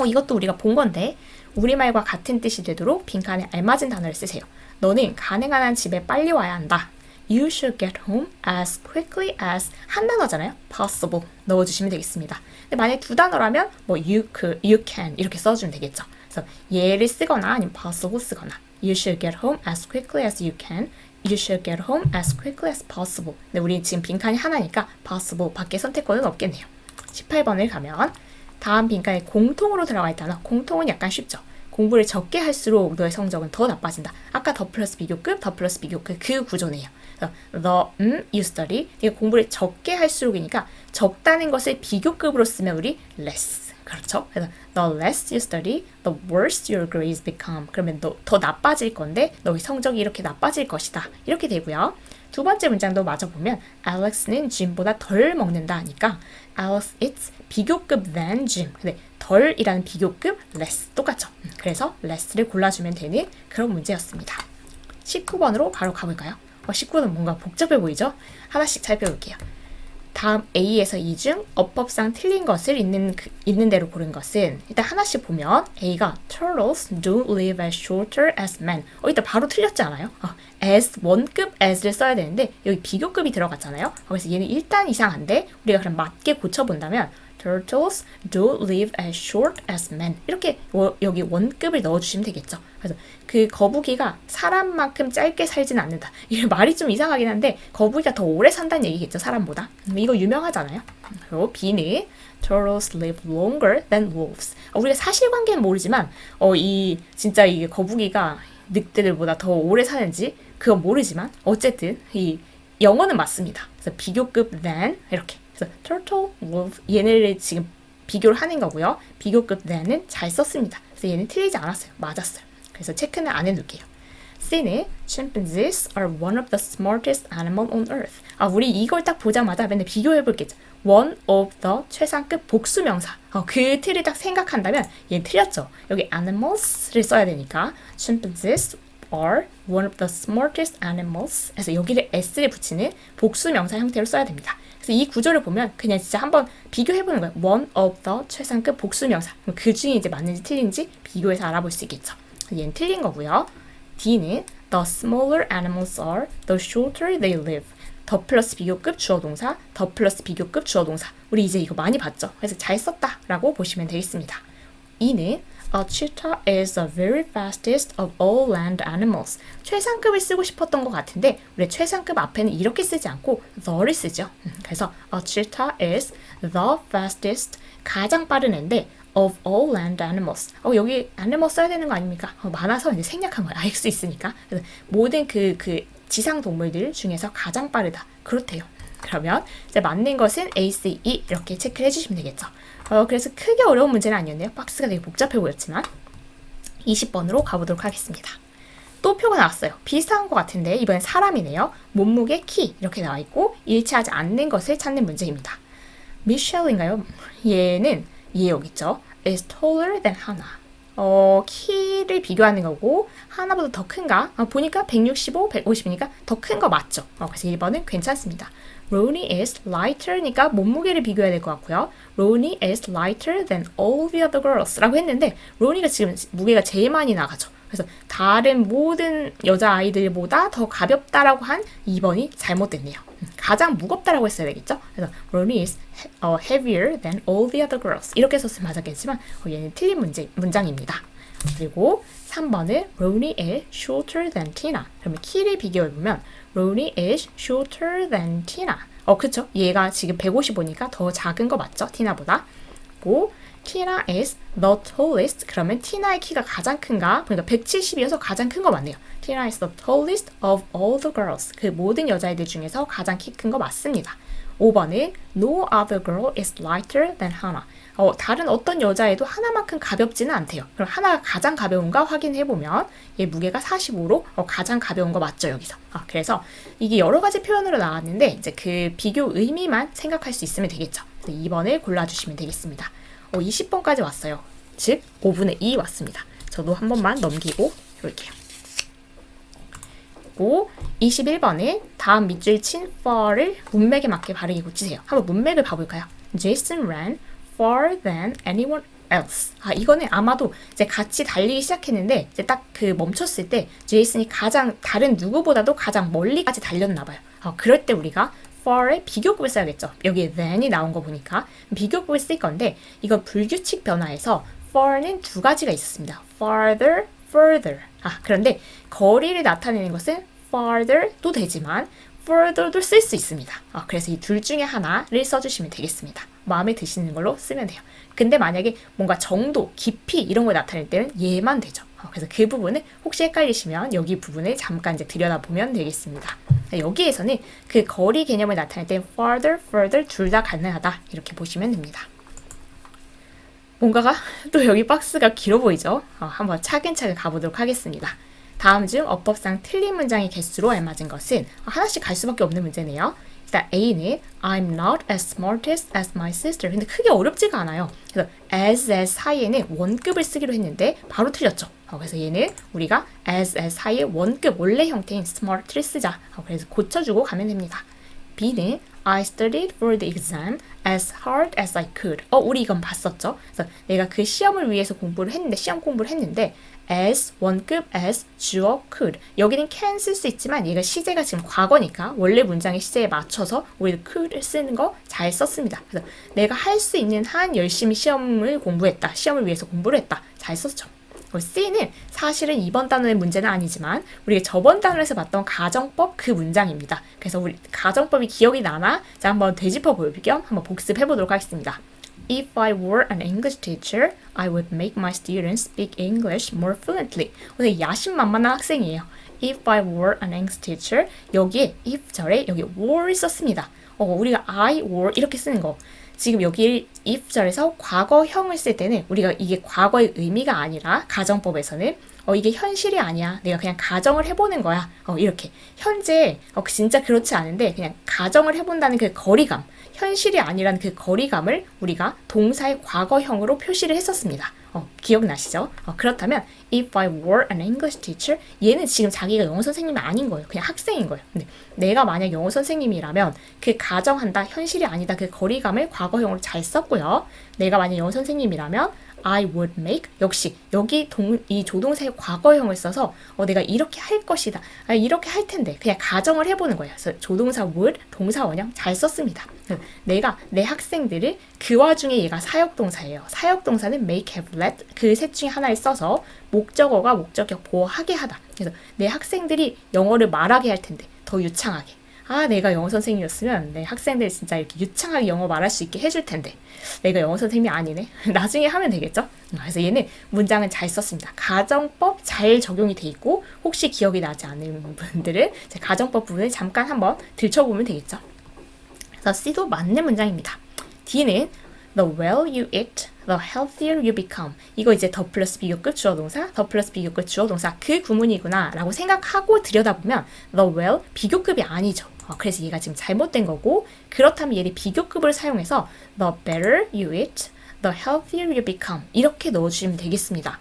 Speaker 1: 이것도 우리가 본 건데 우리말과 같은 뜻이 되도록 빈칸에 알맞은 단어를 쓰세요. 너는 가능한 한 집에 빨리 와야 한다. You should get home as quickly as 한 단어잖아요. possible 넣어주시면 되겠습니다. 근데 만약에 2단어라면 뭐 you could, you can 이렇게 써주면 되겠죠. 그래서 얘를 쓰거나 아니면 possible 쓰거나 You should get home as quickly as you can. You should get home as quickly as possible. 근데 우리 지금 빈칸이 하나니까 possible 밖에 선택권은 없겠네요. 18번을 가면 다음 빈칸에 공통으로 들어가 있다나 공통은 약간 쉽죠. 공부를 적게 할수록 너의 성적은 더 나빠진다. 아까 더 플러스 비교급, 더 플러스 비교급 그 구조네요. 그래서 you study 이게 공부를 적게 할수록이니까 적다는 것을 비교급으로 쓰면 우리 less 그렇죠? 그래서 the less you study, the worse your grades become. 그러면 더 나빠질 건데 너의 성적이 이렇게 나빠질 것이다. 이렇게 되고요. 두 번째 문장도 마저 보면 Alex는 Jim보다 덜 먹는다 하니까 Alex eats 비교급 than Jim. 근데 덜이라는 비교급 less 똑같죠. 그래서 less를 골라주면 되는 그런 문제였습니다. 19번으로 바로 가볼까요? 19번은 뭔가 복잡해 보이죠? 하나씩 살펴볼게요. 다음 A에서 E 중 어법상 틀린 것을 있는 대로 고른 것은 일단 하나씩 보면 A가 Turtles don't live as shorter as men. 이따 바로 틀렸지 않아요? as 원급 as를 써야 되는데 여기 비교급이 들어갔잖아요. 그래서 얘는 일단 이상한데 우리가 그럼 맞게 고쳐본다면 Turtles don't live as short as men. 이렇게 여기 원급을 넣어주시면 되겠죠. 그래서 그 거북이가 사람만큼 짧게 살진 않는다. 이게 말이 좀 이상하긴 한데 거북이가 더 오래 산다는 얘기겠죠. 사람보다. 이거 유명하잖아요. 그리고 B는 Turtles live longer than wolves. 우리가 사실관계는 모르지만 진짜 이게 거북이가 늑대들보다 더 오래 사는지 그건 모르지만 어쨌든 이 영어는 맞습니다. 그래서 비교급 than 이렇게. 그래서 turtle, wolf 얘네를 지금 비교를 하는 거고요. 비교급 than은 잘 썼습니다. 그래서 얘는 틀리지 않았어요. 맞았어요. 그래서 체크는 안 해둘게요. C는 chimpanzees are one of the smartest animal on earth. 우리 이걸 딱 보자마자 맨날 비교해볼겠죠. one of the 최상급 복수명사. 그 틀을 딱 생각한다면 얘는 틀렸죠. 여기 animals를 써야 되니까 chimpanzees are one of the smartest animals. 그래서 여기를 s를 붙이는 복수명사 형태로 써야 됩니다. 그래서 이 구조를 보면 그냥 진짜 한번 비교해보는 거예요. one of the 최상급 복수명사. 그 중에 이제 맞는지 틀린지 비교해서 알아볼 수 있겠죠. 얘는 틀린 거고요. D는 The smaller animals are, the shorter they live. 더 플러스 비교급 주어 동사, 더 플러스 비교급 주어 동사. 우리 이제 이거 많이 봤죠? 그래서 잘 썼다 라고 보시면 되겠습니다. 2는 A cheetah is the very fastest of all land animals. 최상급을 쓰고 싶었던 것 같은데 우리 최상급 앞에는 이렇게 쓰지 않고 the를 쓰죠. 그래서 A cheetah is the fastest, 가장 빠른 애인데 of all land animals. 여기 animal 써야 되는 거 아닙니까? 많아서 이제 생략한 거예요. 알 수 있으니까. 그래서 모든 그 지상 동물들 중에서 가장 빠르다. 그렇대요. 그러면 이제 맞는 것은 A, C, E 이렇게 체크를 해주시면 되겠죠. 그래서 크게 어려운 문제는 아니었네요. 박스가 되게 복잡해 보였지만 20번으로 가보도록 하겠습니다. 또 표가 나왔어요. 비슷한 것 같은데 이번엔 사람이네요. 몸무게, 키 이렇게 나와 있고 일치하지 않는 것을 찾는 문제입니다. 미셸인가요? 얘는 얘 여기 있죠. is taller than 하나. 키를 비교하는 거고 하나보다 더 큰가? 보니까 165, 150이니까 더 큰 거 맞죠? 그래서 1번은 괜찮습니다. Ronnie is lighter니까 몸무게를 비교해야 될 것 같고요. Ronnie is lighter than all the other girls 라고 했는데 Ronnie가 지금 무게가 제일 많이 나가죠. 그래서 다른 모든 여자아이들보다 더 가볍다라고 한 2번이 잘못됐네요. 가장 무겁다라고 했어야 되겠죠? 그래서 Ronnie is heavier than all the other girls 이렇게 썼으면 맞았겠지만 얘는 틀린 문장입니다. 그리고 3번은 Ronnie is shorter than Tina. 그러면 키를 비교해보면 Ronnie is shorter than Tina. 그쵸? 얘가 지금 155니까 더 작은 거 맞죠? 티나보다. 고 Tina is the tallest. 그러면 티나의 키가 가장 큰가? 그러니까 170이어서 가장 큰 거 맞네요. Tina is the tallest of all the girls. 그 모든 여자애들 중에서 가장 키 큰 거 맞습니다. 5번은 No other girl is lighter than Hannah. 다른 어떤 여자애도 하나만큼 가볍지는 않대요. 그럼 하나가 가장 가벼운가 확인해보면 얘 무게가 45로 가장 가벼운 거 맞죠, 여기서. 그래서 이게 여러 가지 표현으로 나왔는데 이제 그 비교 의미만 생각할 수 있으면 되겠죠. 그래서 2번을 골라주시면 되겠습니다. 20번까지 왔어요. 즉 5분의 2 왔습니다. 저도 한 번만 넘기고 볼게요. 21번에 다음 밑줄 친 far를 문맥에 맞게 바르게 고치세요. 한번 문맥을 봐볼까요? Jason ran far than anyone else. 이거는 아마도 이제 같이 달리기 시작했는데 이제 딱 그 멈췄을 때 제이슨이 가장 다른 누구보다도 가장 멀리까지 달렸나 봐요. 그럴 때 우리가 far의 비교급을 써야겠죠. 여기에 than이 나온 거 보니까 비교급을 쓸 건데 이건 불규칙 변화에서 far는 두 가지가 있었습니다. farther, further. 그런데 거리를 나타내는 것은 farther도 되지만 further도 쓸 수 있습니다. 그래서 이 둘 중에 하나를 써주시면 되겠습니다. 마음에 드시는 걸로 쓰면 돼요. 근데 만약에 뭔가 정도, 깊이 이런 걸 나타낼 때는 얘만 되죠. 그래서 그 부분은 혹시 헷갈리시면 여기 부분을 잠깐 이제 들여다보면 되겠습니다. 여기에서는 그 거리 개념을 나타낼 때 farther, further 둘 다 가능하다 이렇게 보시면 됩니다. 뭔가가 또 여기 박스가 길어 보이죠? 한번 차근차근 가보도록 하겠습니다. 다음 중 어법상 틀린 문장의 개수로 알맞은 것은 하나씩 갈 수밖에 없는 문제네요. 일단 A는 I'm not as smart as my sister. 근데 크게 어렵지가 않아요. 그래서 as 사이에는 원급을 쓰기로 했는데 바로 틀렸죠. 그래서 얘는 우리가 as 사이에 원급 원래 형태인 smart를 쓰자. 그래서 고쳐주고 가면 됩니다. B는 I studied for the exam as hard as I could. 우리 이건 봤었죠? 그래서 내가 그 시험을 위해서 시험 공부를 했는데 as, 원급 as, 주어 could. 여기는 can 쓸 수 있지만 얘가 시제가 지금 과거니까 원래 문장의 시제에 맞춰서 우리도 could를 쓰는 거 잘 썼습니다. 그래서 내가 할 수 있는 한 열심히 시험을 공부했다. 시험을 위해서 공부를 했다. 잘 썼죠. C는 사실은 이번 단원의 문제는 아니지만 우리가 저번 단원에서 봤던 가정법 그 문장입니다. 그래서 우리 가정법이 기억이 나나? 자, 한번 되짚어 볼 겸 한번 복습해 보도록 하겠습니다. If I were an English teacher, I would make my students speak English more fluently. 오늘 야심만만한 학생이에요. If I were an English teacher, 여기에 if 절에 여기 were 썼습니다. 우리가 I were 이렇게 쓰는 거. 지금 여기 if 절에서 과거형을 쓸 때는 우리가 이게 과거의 의미가 아니라 가정법에서는 이게 현실이 아니야. 내가 그냥 가정을 해보는 거야. 이렇게. 현재 진짜 그렇지 않은데 그냥 가정을 해본다는 그 거리감. 현실이 아니라는 그 거리감을 우리가 동사의 과거형으로 표시를 했었습니다. 기억나시죠? 그렇다면 if I were an English teacher 얘는 지금 자기가 영어 선생님이 아닌 거예요. 그냥 학생인 거예요. 근데 내가 만약 영어 선생님이라면 그 가정한다, 현실이 아니다 그 거리감을 과거형으로 잘 썼고요. 내가 만약 영어 선생님이라면 I would make. 역시 여기 이 조동사의 과거형을 써서 내가 이렇게 할 것이다. 이렇게 할 텐데 그냥 가정을 해보는 거예요. 그래서 조동사 would, 동사 원형 잘 썼습니다. 내가 내 학생들을 그 와중에 얘가 사역동사예요. 사역동사는 make, have, let 그 셋 중에 하나를 써서 목적어가 목적격 보호하게 하다. 그래서 내 학생들이 영어를 말하게 할 텐데 더 유창하게. 내가 영어 선생님이었으면 내 학생들 진짜 이렇게 유창하게 영어 말할 수 있게 해줄 텐데 내가 영어 선생님이 아니네. 나중에 하면 되겠죠? 그래서 얘는 문장은 잘 썼습니다. 가정법 잘 적용이 돼 있고 혹시 기억이 나지 않는 분들은 가정법 부분을 잠깐 한번 들춰보면 되겠죠? 그래서 C도 맞는 문장입니다. D는 The well you eat, the healthier you become. 이거 이제 더 플러스 비교급 주어 동사, 더 플러스 비교급 주어 동사 그 구문이구나 라고 생각하고 들여다보면 the well 비교급이 아니죠. 그래서 얘가 지금 잘못된 거고 그렇다면 얘를 비교급을 사용해서 the better you eat, the healthier you become 이렇게 넣어주시면 되겠습니다.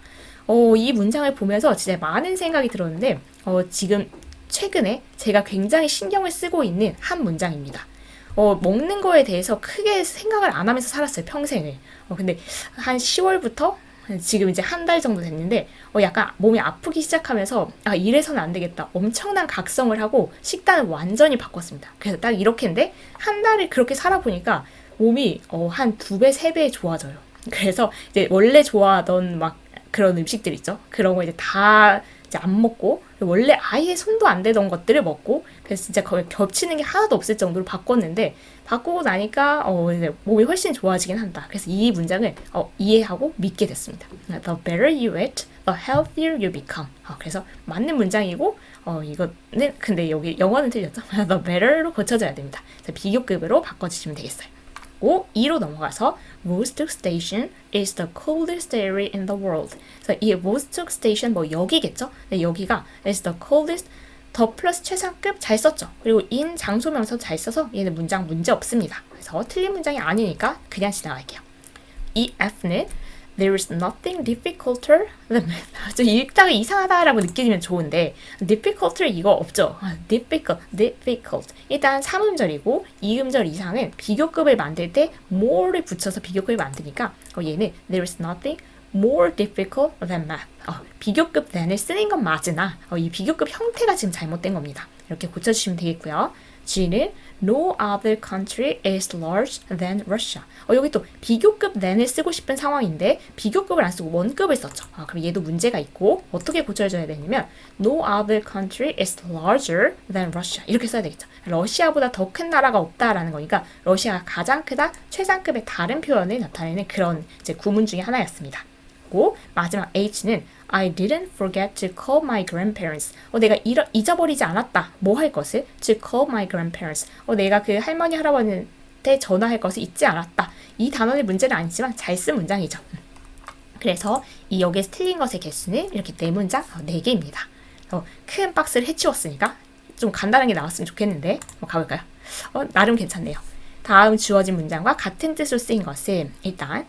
Speaker 1: 이 문장을 보면서 진짜 많은 생각이 들었는데 지금 최근에 제가 굉장히 신경을 쓰고 있는 한 문장입니다. 먹는 거에 대해서 크게 생각을 안 하면서 살았어요, 평생을. 근데 한 10월부터 지금 이제 한 달 정도 됐는데 약간 몸이 아프기 시작하면서 이래서는 안 되겠다. 엄청난 각성을 하고 식단을 완전히 바꿨습니다. 그래서 딱 이렇게인데 한 달을 그렇게 살아보니까 몸이 한 2배, 3배 좋아져요. 그래서 이제 원래 좋아하던 막 그런 음식들 있죠. 그런 거 이제 다 이제 안 먹고 원래 아예 손도 안 대던 것들을 먹고 그래서 진짜 거의 겹치는 게 하나도 없을 정도로 바꿨는데 바꾸고 나니까 이제 몸이 훨씬 좋아지긴 한다. 그래서 이 문장을 이해하고 믿게 됐습니다. The better you eat, the healthier you become. 그래서 맞는 문장이고 이거는 근데 여기 영어는 틀렸죠. The better로 고쳐져야 됩니다. 그래서 비교급으로 바꿔주시면 되겠어요. 2로 넘어가서 Vostok Station is the coldest area in the world. 그래서 이 Vostok Station 여기겠죠? 네, 여기가 is the coldest 더 플러스 최상급 잘 썼죠. 그리고 in 장소명사 잘 써서 얘는 문장 문제 없습니다. 그래서 틀린 문장이 아니니까 그냥 지나갈게요. 이 F는 There is nothing difficulter than math. 좀 읽다가 이상하다라고 느끼면 좋은데 difficulter 이거 없죠. difficult. 일단 3음절이고 2음절 이상은 비교급을 만들 때 more를 붙여서 비교급을 만드니까 얘는 There is nothing more difficult than math. 비교급 than을 쓰는 건 맞으나 이 비교급 형태가 지금 잘못된 겁니다. 이렇게 고쳐주시면 되겠고요. G는 No other country is large than Russia. 여기 또 비교급 than을 쓰고 싶은 상황인데 비교급을 안 쓰고 원급을 썼죠. 그럼 얘도 문제가 있고 어떻게 고쳐줘야 되냐면 No other country is larger than Russia. 이렇게 써야 되겠죠. 러시아보다 더 큰 나라가 없다라는 거니까 러시아가 가장 크다, 최상급의 다른 표현을 나타내는 그런 이제 구문 중에 하나였습니다. 마지막 H는 I didn't forget to call my grandparents. 내가 잊어버리지 않았다. 뭐 할 것을? To call my grandparents. 내가 그 할머니, 할아버지한테 전화할 것을 잊지 않았다. 이 단어의 문제는 아니지만 잘 쓴 문장이죠. 그래서 이 여기에서 틀린 것의 개수는 이렇게 4문장, 4개입니다. 큰 박스를 해치웠으니까 좀 간단하게 나왔으면 좋겠는데 가볼까요? 나름 괜찮네요. 다음 주어진 문장과 같은 뜻으로 쓰인 것은 일단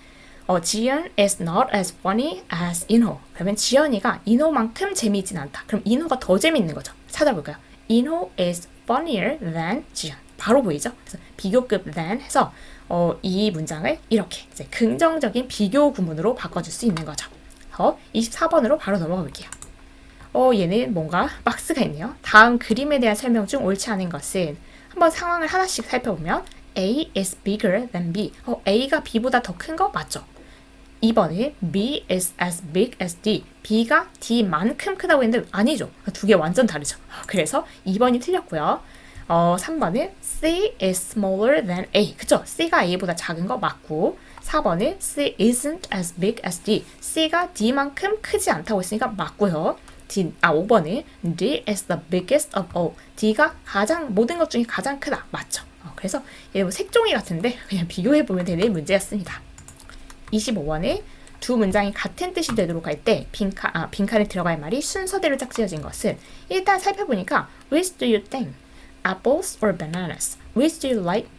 Speaker 1: 지연 is not as funny as 인호. 그러면 지연이가 인호만큼 재미있진 않다. 그럼 인호가 더 재미있는 거죠. 찾아볼까요? 인호 is funnier than 지연. 바로 보이죠? 그래서 비교급 than 해서 이 문장을 이렇게 이제 긍정적인 비교 구문으로 바꿔줄 수 있는 거죠. 24번으로 바로 넘어가 볼게요. 얘는 뭔가 박스가 있네요. 다음 그림에 대한 설명 중 옳지 않은 것은 한번 상황을 하나씩 살펴보면 A is bigger than B. A가 B보다 더 큰 거 맞죠? 2번에 B is as big as D. B가 D만큼 크다고 했는데 아니죠. 두 개 완전 다르죠. 그래서 2번이 틀렸고요. 3번은 C is smaller than A. 그쵸? C가 A보다 작은 거 맞고 4번은 C isn't as big as D. C가 D만큼 크지 않다고 했으니까 맞고요. 5번은 D is the biggest of all. D가 모든 것 중에 가장 크다. 맞죠? 그래서 얘 색종이 같은데 그냥 비교해보면 되는 문제였습니다. 25번에 두 문장이 같은 뜻이 되도록 할 때 빈칸에 들어갈 말이 순서대로 짝지어진 것은 일단 살펴보니까 Which do you think? Apples or bananas? Which do you like?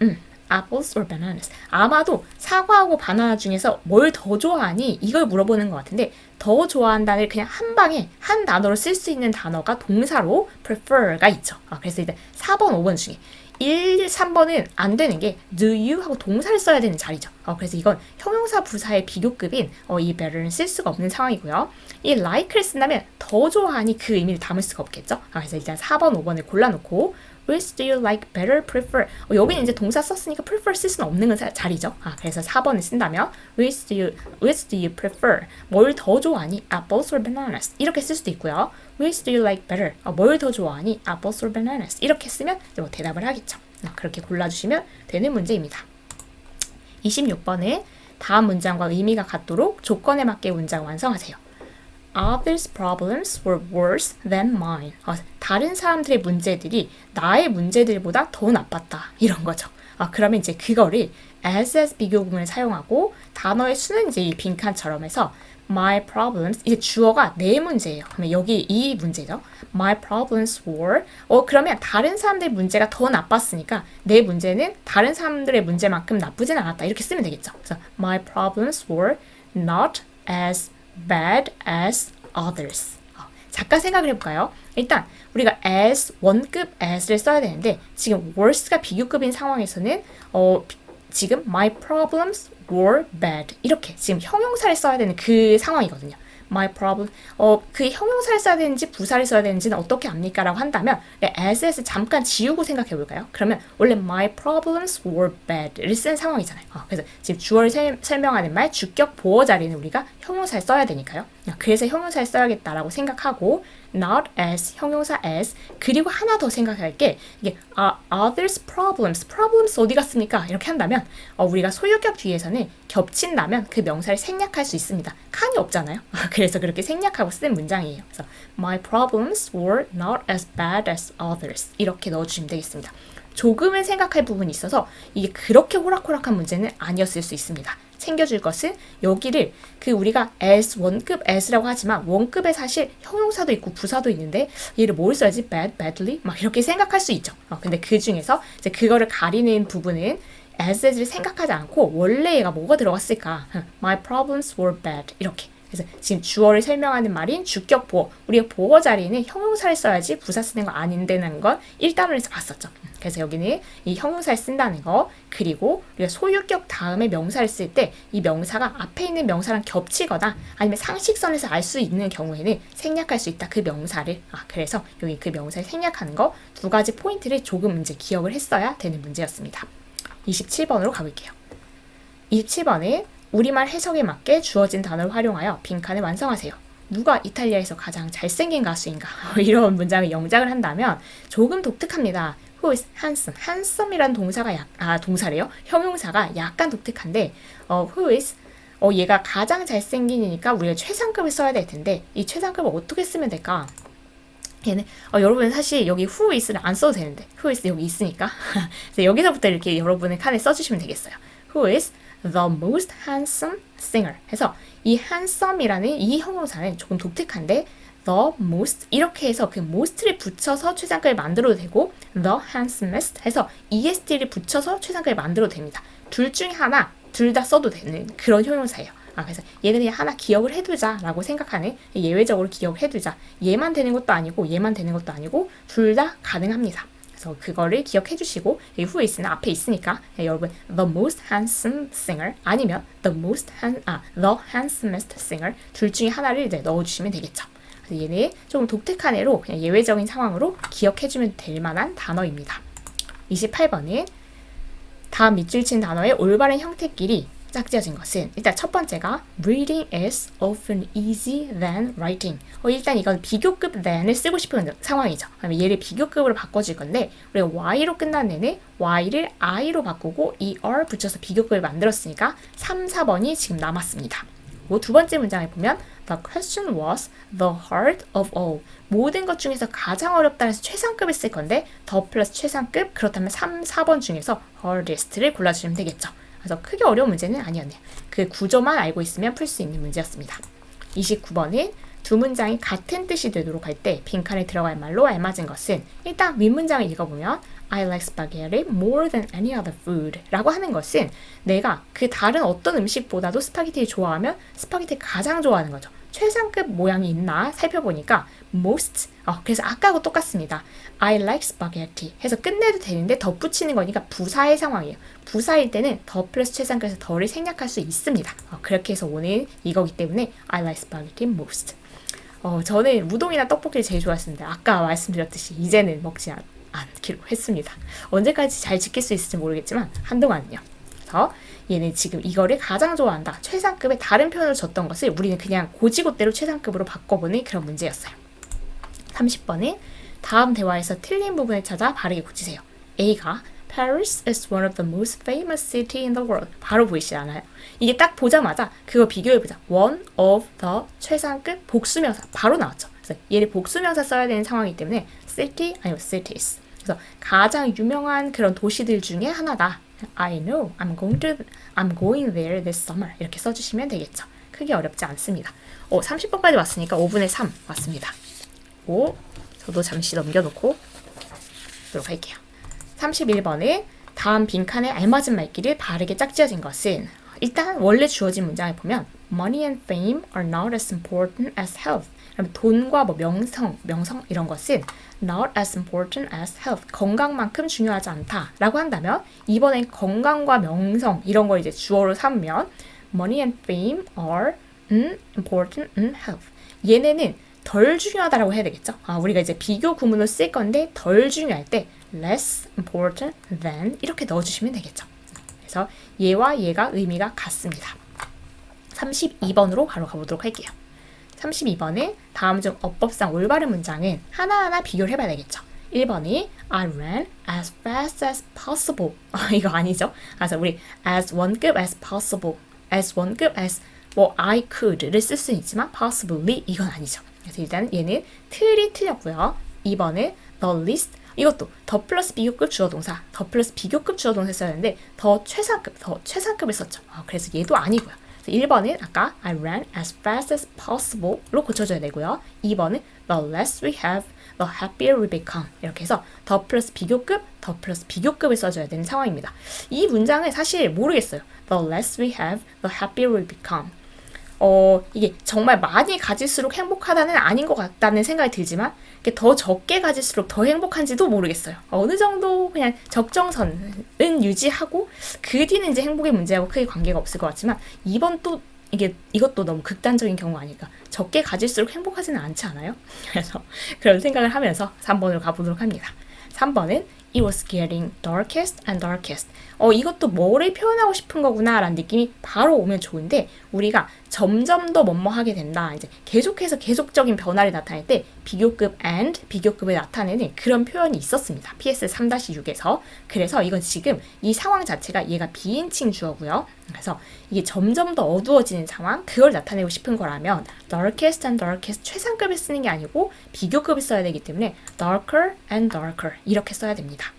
Speaker 1: Apples or bananas? 아마도 사과하고 바나나 중에서 뭘 더 좋아하니? 이걸 물어보는 것 같은데 더 좋아한다를 그냥 한 방에 한 단어로 쓸 수 있는 단어가 동사로 prefer가 있죠. 그래서 일단 4번, 5번 중에 1, 3번은 안 되는 게 do you 하고 동사를 써야 되는 자리죠. 그래서 이건 형용사 부사의 비교급인 이 better는 쓸 수가 없는 상황이고요. 이 like를 쓴다면 더 좋아하니 그 의미를 담을 수가 없겠죠. 그래서 일단 4번, 5번을 골라놓고 which do you like better, prefer? 여기는 이제 동사 썼으니까 prefer 쓸 수는 없는 자리죠. 그래서 4번을 쓴다면 which do you prefer? 뭘 더 좋아하니? apples or bananas? 이렇게 쓸 수도 있고요. which do you like better? 뭘 더 좋아하니? apples or bananas? 이렇게 쓰면 이제 뭐 대답을 하겠죠. 그렇게 골라주시면 되는 문제입니다. 26번은 다음 문장과 의미가 같도록 조건에 맞게 문장 완성하세요. Others' problems were worse than mine. 다른 사람들의 문제들이 나의 문제들보다 더 나빴다. 이런 거죠. 그러면 이제 그거를 as 비교구문을 사용하고 단어의 수는 이제 이 빈칸처럼 해서 my problems, 이제 주어가 내 문제예요. 그러면 여기 이 문제죠. My problems were, 그러면 다른 사람들의 문제가 더 나빴으니까 내 문제는 다른 사람들의 문제만큼 나쁘진 않았다. 이렇게 쓰면 되겠죠. 그래서 my problems were not as bad as others. 잠깐 생각을 해볼까요? 일단 우리가 as, 원급 as를 써야 되는데 지금 worse가 비교급인 상황에서는 지금 my problems were bad 이렇게 지금 형용사를 써야 되는 그 상황이거든요. my problem, 그 형용사를 써야 되는지 부사를 써야 되는지는 어떻게 압니까? 라고 한다면 as를 잠깐 지우고 생각해 볼까요? 그러면 원래 my problems were bad를 쓴 상황이잖아요. 그래서 지금 주어를 설명하는 말 주격 보어 자리는 우리가 형용사를 써야 되니까요. 그래서 형용사를 써야겠다라고 생각하고 not as, 형용사 as, 그리고 하나 더 생각할 게 이게 others problems 어디 갔습니까? 이렇게 한다면 우리가 소유격 뒤에서는 겹친다면 그 명사를 생략할 수 있습니다. 칸이 없잖아요. 그래서 그렇게 생략하고 쓴 문장이에요. 그래서 my problems were not as bad as others 이렇게 넣어주시면 되겠습니다. 조금은 생각할 부분이 있어서 이게 그렇게 호락호락한 문제는 아니었을 수 있습니다. 챙겨줄 것은 여기를 우리가 as, 원급 as라고 하지만 원급에 사실 형용사도 있고 부사도 있는데 얘를 뭘 써야지? bad, badly? 막 이렇게 생각할 수 있죠. 근데 그 중에서 이제 그거를 가리는 부분은 as를 생각하지 않고 원래 얘가 뭐가 들어갔을까? My problems were bad 이렇게. 그래서 지금 주어를 설명하는 말인 주격 보어, 우리가 보어 자리에는 형용사를 써야지 부사 쓰는 거 아닌데는 건 1단원에서 봤었죠. 그래서 여기는 이 형용사를 쓴다는 거, 그리고 우리가 소유격 다음에 명사를 쓸 때 이 명사가 앞에 있는 명사랑 겹치거나 아니면 상식선에서 알 수 있는 경우에는 생략할 수 있다. 그 명사를. 그래서 여기 그 명사를 생략하는 거 두 가지 포인트를 조금 이제 기억을 했어야 되는 문제였습니다. 27번으로 가볼게요. 27번은 우리말 해석에 맞게 주어진 단어를 활용하여 빈칸을 완성하세요. 누가 이탈리아에서 가장 잘생긴 가수인가? 이런 문장을 영작을 한다면 조금 독특합니다. Who is handsome? handsome이라는 동사가 동사래요. 형용사가 약간 독특한데 who is 얘가 가장 잘생긴이니까 우리가 최상급을 써야 될 텐데 이 최상급을 어떻게 쓰면 될까? 얘는 여러분 사실 여기 who is를 안 써도 되는데 who is 여기 있으니까 그래서 여기서부터 이렇게 여러분의 칸에 써주시면 되겠어요. Who is the most handsome singer? 해서 이 handsome이라는 이 형용사는 조금 독특한데 the most 이렇게 해서 그 most를 붙여서 최상급을 만들어도 되고 the handsomest 해서 est를 붙여서 최상급을 만들어도 됩니다. 둘 중에 하나, 둘 다 써도 되는 그런 형용사예요. 그래서 얘는 그냥 하나 기억을 해두자라고 생각하는 예외적으로 기억을 해두자. 얘만 되는 것도 아니고 얘만 되는 것도 아니고 둘 다 가능합니다. 그래서 그거를 기억해 주시고 who is는 앞에 있으니까 여러분 the most handsome singer 아니면 the handsomest singer 둘 중에 하나를 이제 넣어주시면 되겠죠. 그래서 얘는 조금 독특한 애로 그냥 예외적인 상황으로 기억해주면 될 만한 단어입니다. 28번은 다음 밑줄 친 단어의 올바른 형태끼리 짝지어진 것은 일단 첫 번째가 reading is often easy than writing. 일단 이건 비교급 than을 쓰고 싶은 상황이죠. 그러면 얘를 비교급으로 바꿔줄 건데 우리가 y로 끝난 애는 y를 i로 바꾸고 er 붙여서 비교급을 만들었으니까 3, 4번이 지금 남았습니다. 두 번째 문장을 보면 The question was the hard of all. 모든 것 중에서 가장 어렵다 해서 최상급을 쓸 건데 더 플러스 최상급 그렇다면 3, 4번 중에서 hardest를 골라주시면 되겠죠. 그래서 크게 어려운 문제는 아니었네요. 그 구조만 알고 있으면 풀 수 있는 문제였습니다. 29번은 두 문장이 같은 뜻이 되도록 할 때 빈칸에 들어갈 말로 알맞은 것은 일단 윗문장을 읽어보면 I like spaghetti more than any other food 라고 하는 것은 내가 그 다른 어떤 음식보다도 스파게티를 좋아하면 스파게티를 가장 좋아하는 거죠. 최상급 모양이 있나 살펴보니까 most, 그래서 아까하고 똑같습니다. I like spaghetti 해서 끝내도 되는데 덧붙이는 거니까 부사의 상황이에요. 부사일 때는 더 플러스 최상급에서 더를 생략할 수 있습니다. 그렇게 해서 오늘 이거기 때문에 I like spaghetti most. 저는 우동이나 떡볶이를 제일 좋아했습니다. 아까 말씀드렸듯이 이제는 먹지 않기로 했습니다. 언제까지 잘 지킬 수 있을지 모르겠지만 한동안은요. 그래서 얘는 지금 이거를 가장 좋아한다. 최상급의 다른 표현을 줬던 것을 우리는 그냥 고지고대로 최상급으로 바꿔보는 그런 문제였어요. 30번은 다음 대화에서 틀린 부분을 찾아 바르게 고치세요. A가 Paris is one of the most famous city in the world. 바로 보이시지 않아요? 이게 딱 보자마자 그거 비교해보자. One of the 최상급 복수명사 바로 나왔죠. 그래서 얘를 복수명사 써야 되는 상황이기 때문에 city 아니면 cities. 그래서 가장 유명한 그런 도시들 중에 하나다. I know. I'm going there this summer. 이렇게 써주시면 되겠죠. 크게 어렵지 않습니다. 30번까지 왔으니까 5분의 3 왔습니다. 저도 잠시 넘겨놓고 보도록 할게요. 31번에 다음 빈칸에 알맞은 말귀를 바르게 짝지어진 것은 일단 원래 주어진 문장을 보면 Money and fame are not as important as health. 그럼 돈과 명성 이런 것은 not as important as health. 건강만큼 중요하지 않다라고 한다면 이번엔 건강과 명성 이런 걸 이제 주어로 삼으면 Money and fame are important in health. 얘네는 덜 중요하다라고 해야 되겠죠? 우리가 이제 비교 구문을 쓸 건데 덜 중요할 때 less important than 이렇게 넣어주시면 되겠죠. 그래서 얘와 얘가 의미가 같습니다. 32번으로 바로 가보도록 할게요. 32번에 다음 중 어법상 올바른 문장은 하나하나 비교를 해봐야 되겠죠. 1번이 I ran as fast as possible. 이거 아니죠? 그래서 우리 as 원급 as possible, as 원급 as I could를 쓸 수는 있지만 possibly 이건 아니죠. 그래서 일단 얘는 틀이 틀렸고요. 2번은 the least 이것도 더 플러스 비교급 주어동사, 더 플러스 비교급 주어동사 써야 하는데 더 최상급을 썼죠. 그래서 얘도 아니고요. 1번은 아까 I ran as fast as possible로 고쳐줘야 되고요. 2번은 the less we have, the happier we become. 이렇게 해서 더 플러스 비교급, 더 플러스 비교급을 써줘야 되는 상황입니다. 이 문장은 사실 모르겠어요. The less we have, the happier we become. 이게 정말 많이 가질수록 행복하다는 아닌 것 같다는 생각이 들지만 이게 더 적게 가질수록 더 행복한지도 모르겠어요. 어느 정도 그냥 적정선은 유지하고 그 뒤는 이제 행복의 문제하고 크게 관계가 없을 것 같지만 이것도 너무 극단적인 경우 아닐까. 적게 가질수록 행복하지는 않지 않아요? 그래서 그런 생각을 하면서 3번으로 가보도록 합니다. 3번은 It was getting darkest and darkest. 이것도 뭐를 표현하고 싶은 거구나 라는 느낌이 바로 오면 좋은데 우리가 점점 더 뭐뭐하게 된다. 이제 계속해서 계속적인 변화를 나타낼 때 비교급 and 비교급을 나타내는 그런 표현이 있었습니다. PS 3-6에서. 그래서 이건 지금 이 상황 자체가 얘가 비인칭 주어고요. 그래서 이게 점점 더 어두워지는 상황 그걸 나타내고 싶은 거라면 darkest and darkest 최상급을 쓰는 게 아니고 비교급을 써야 되기 때문에 darker and darker 이렇게 써야 됩니다.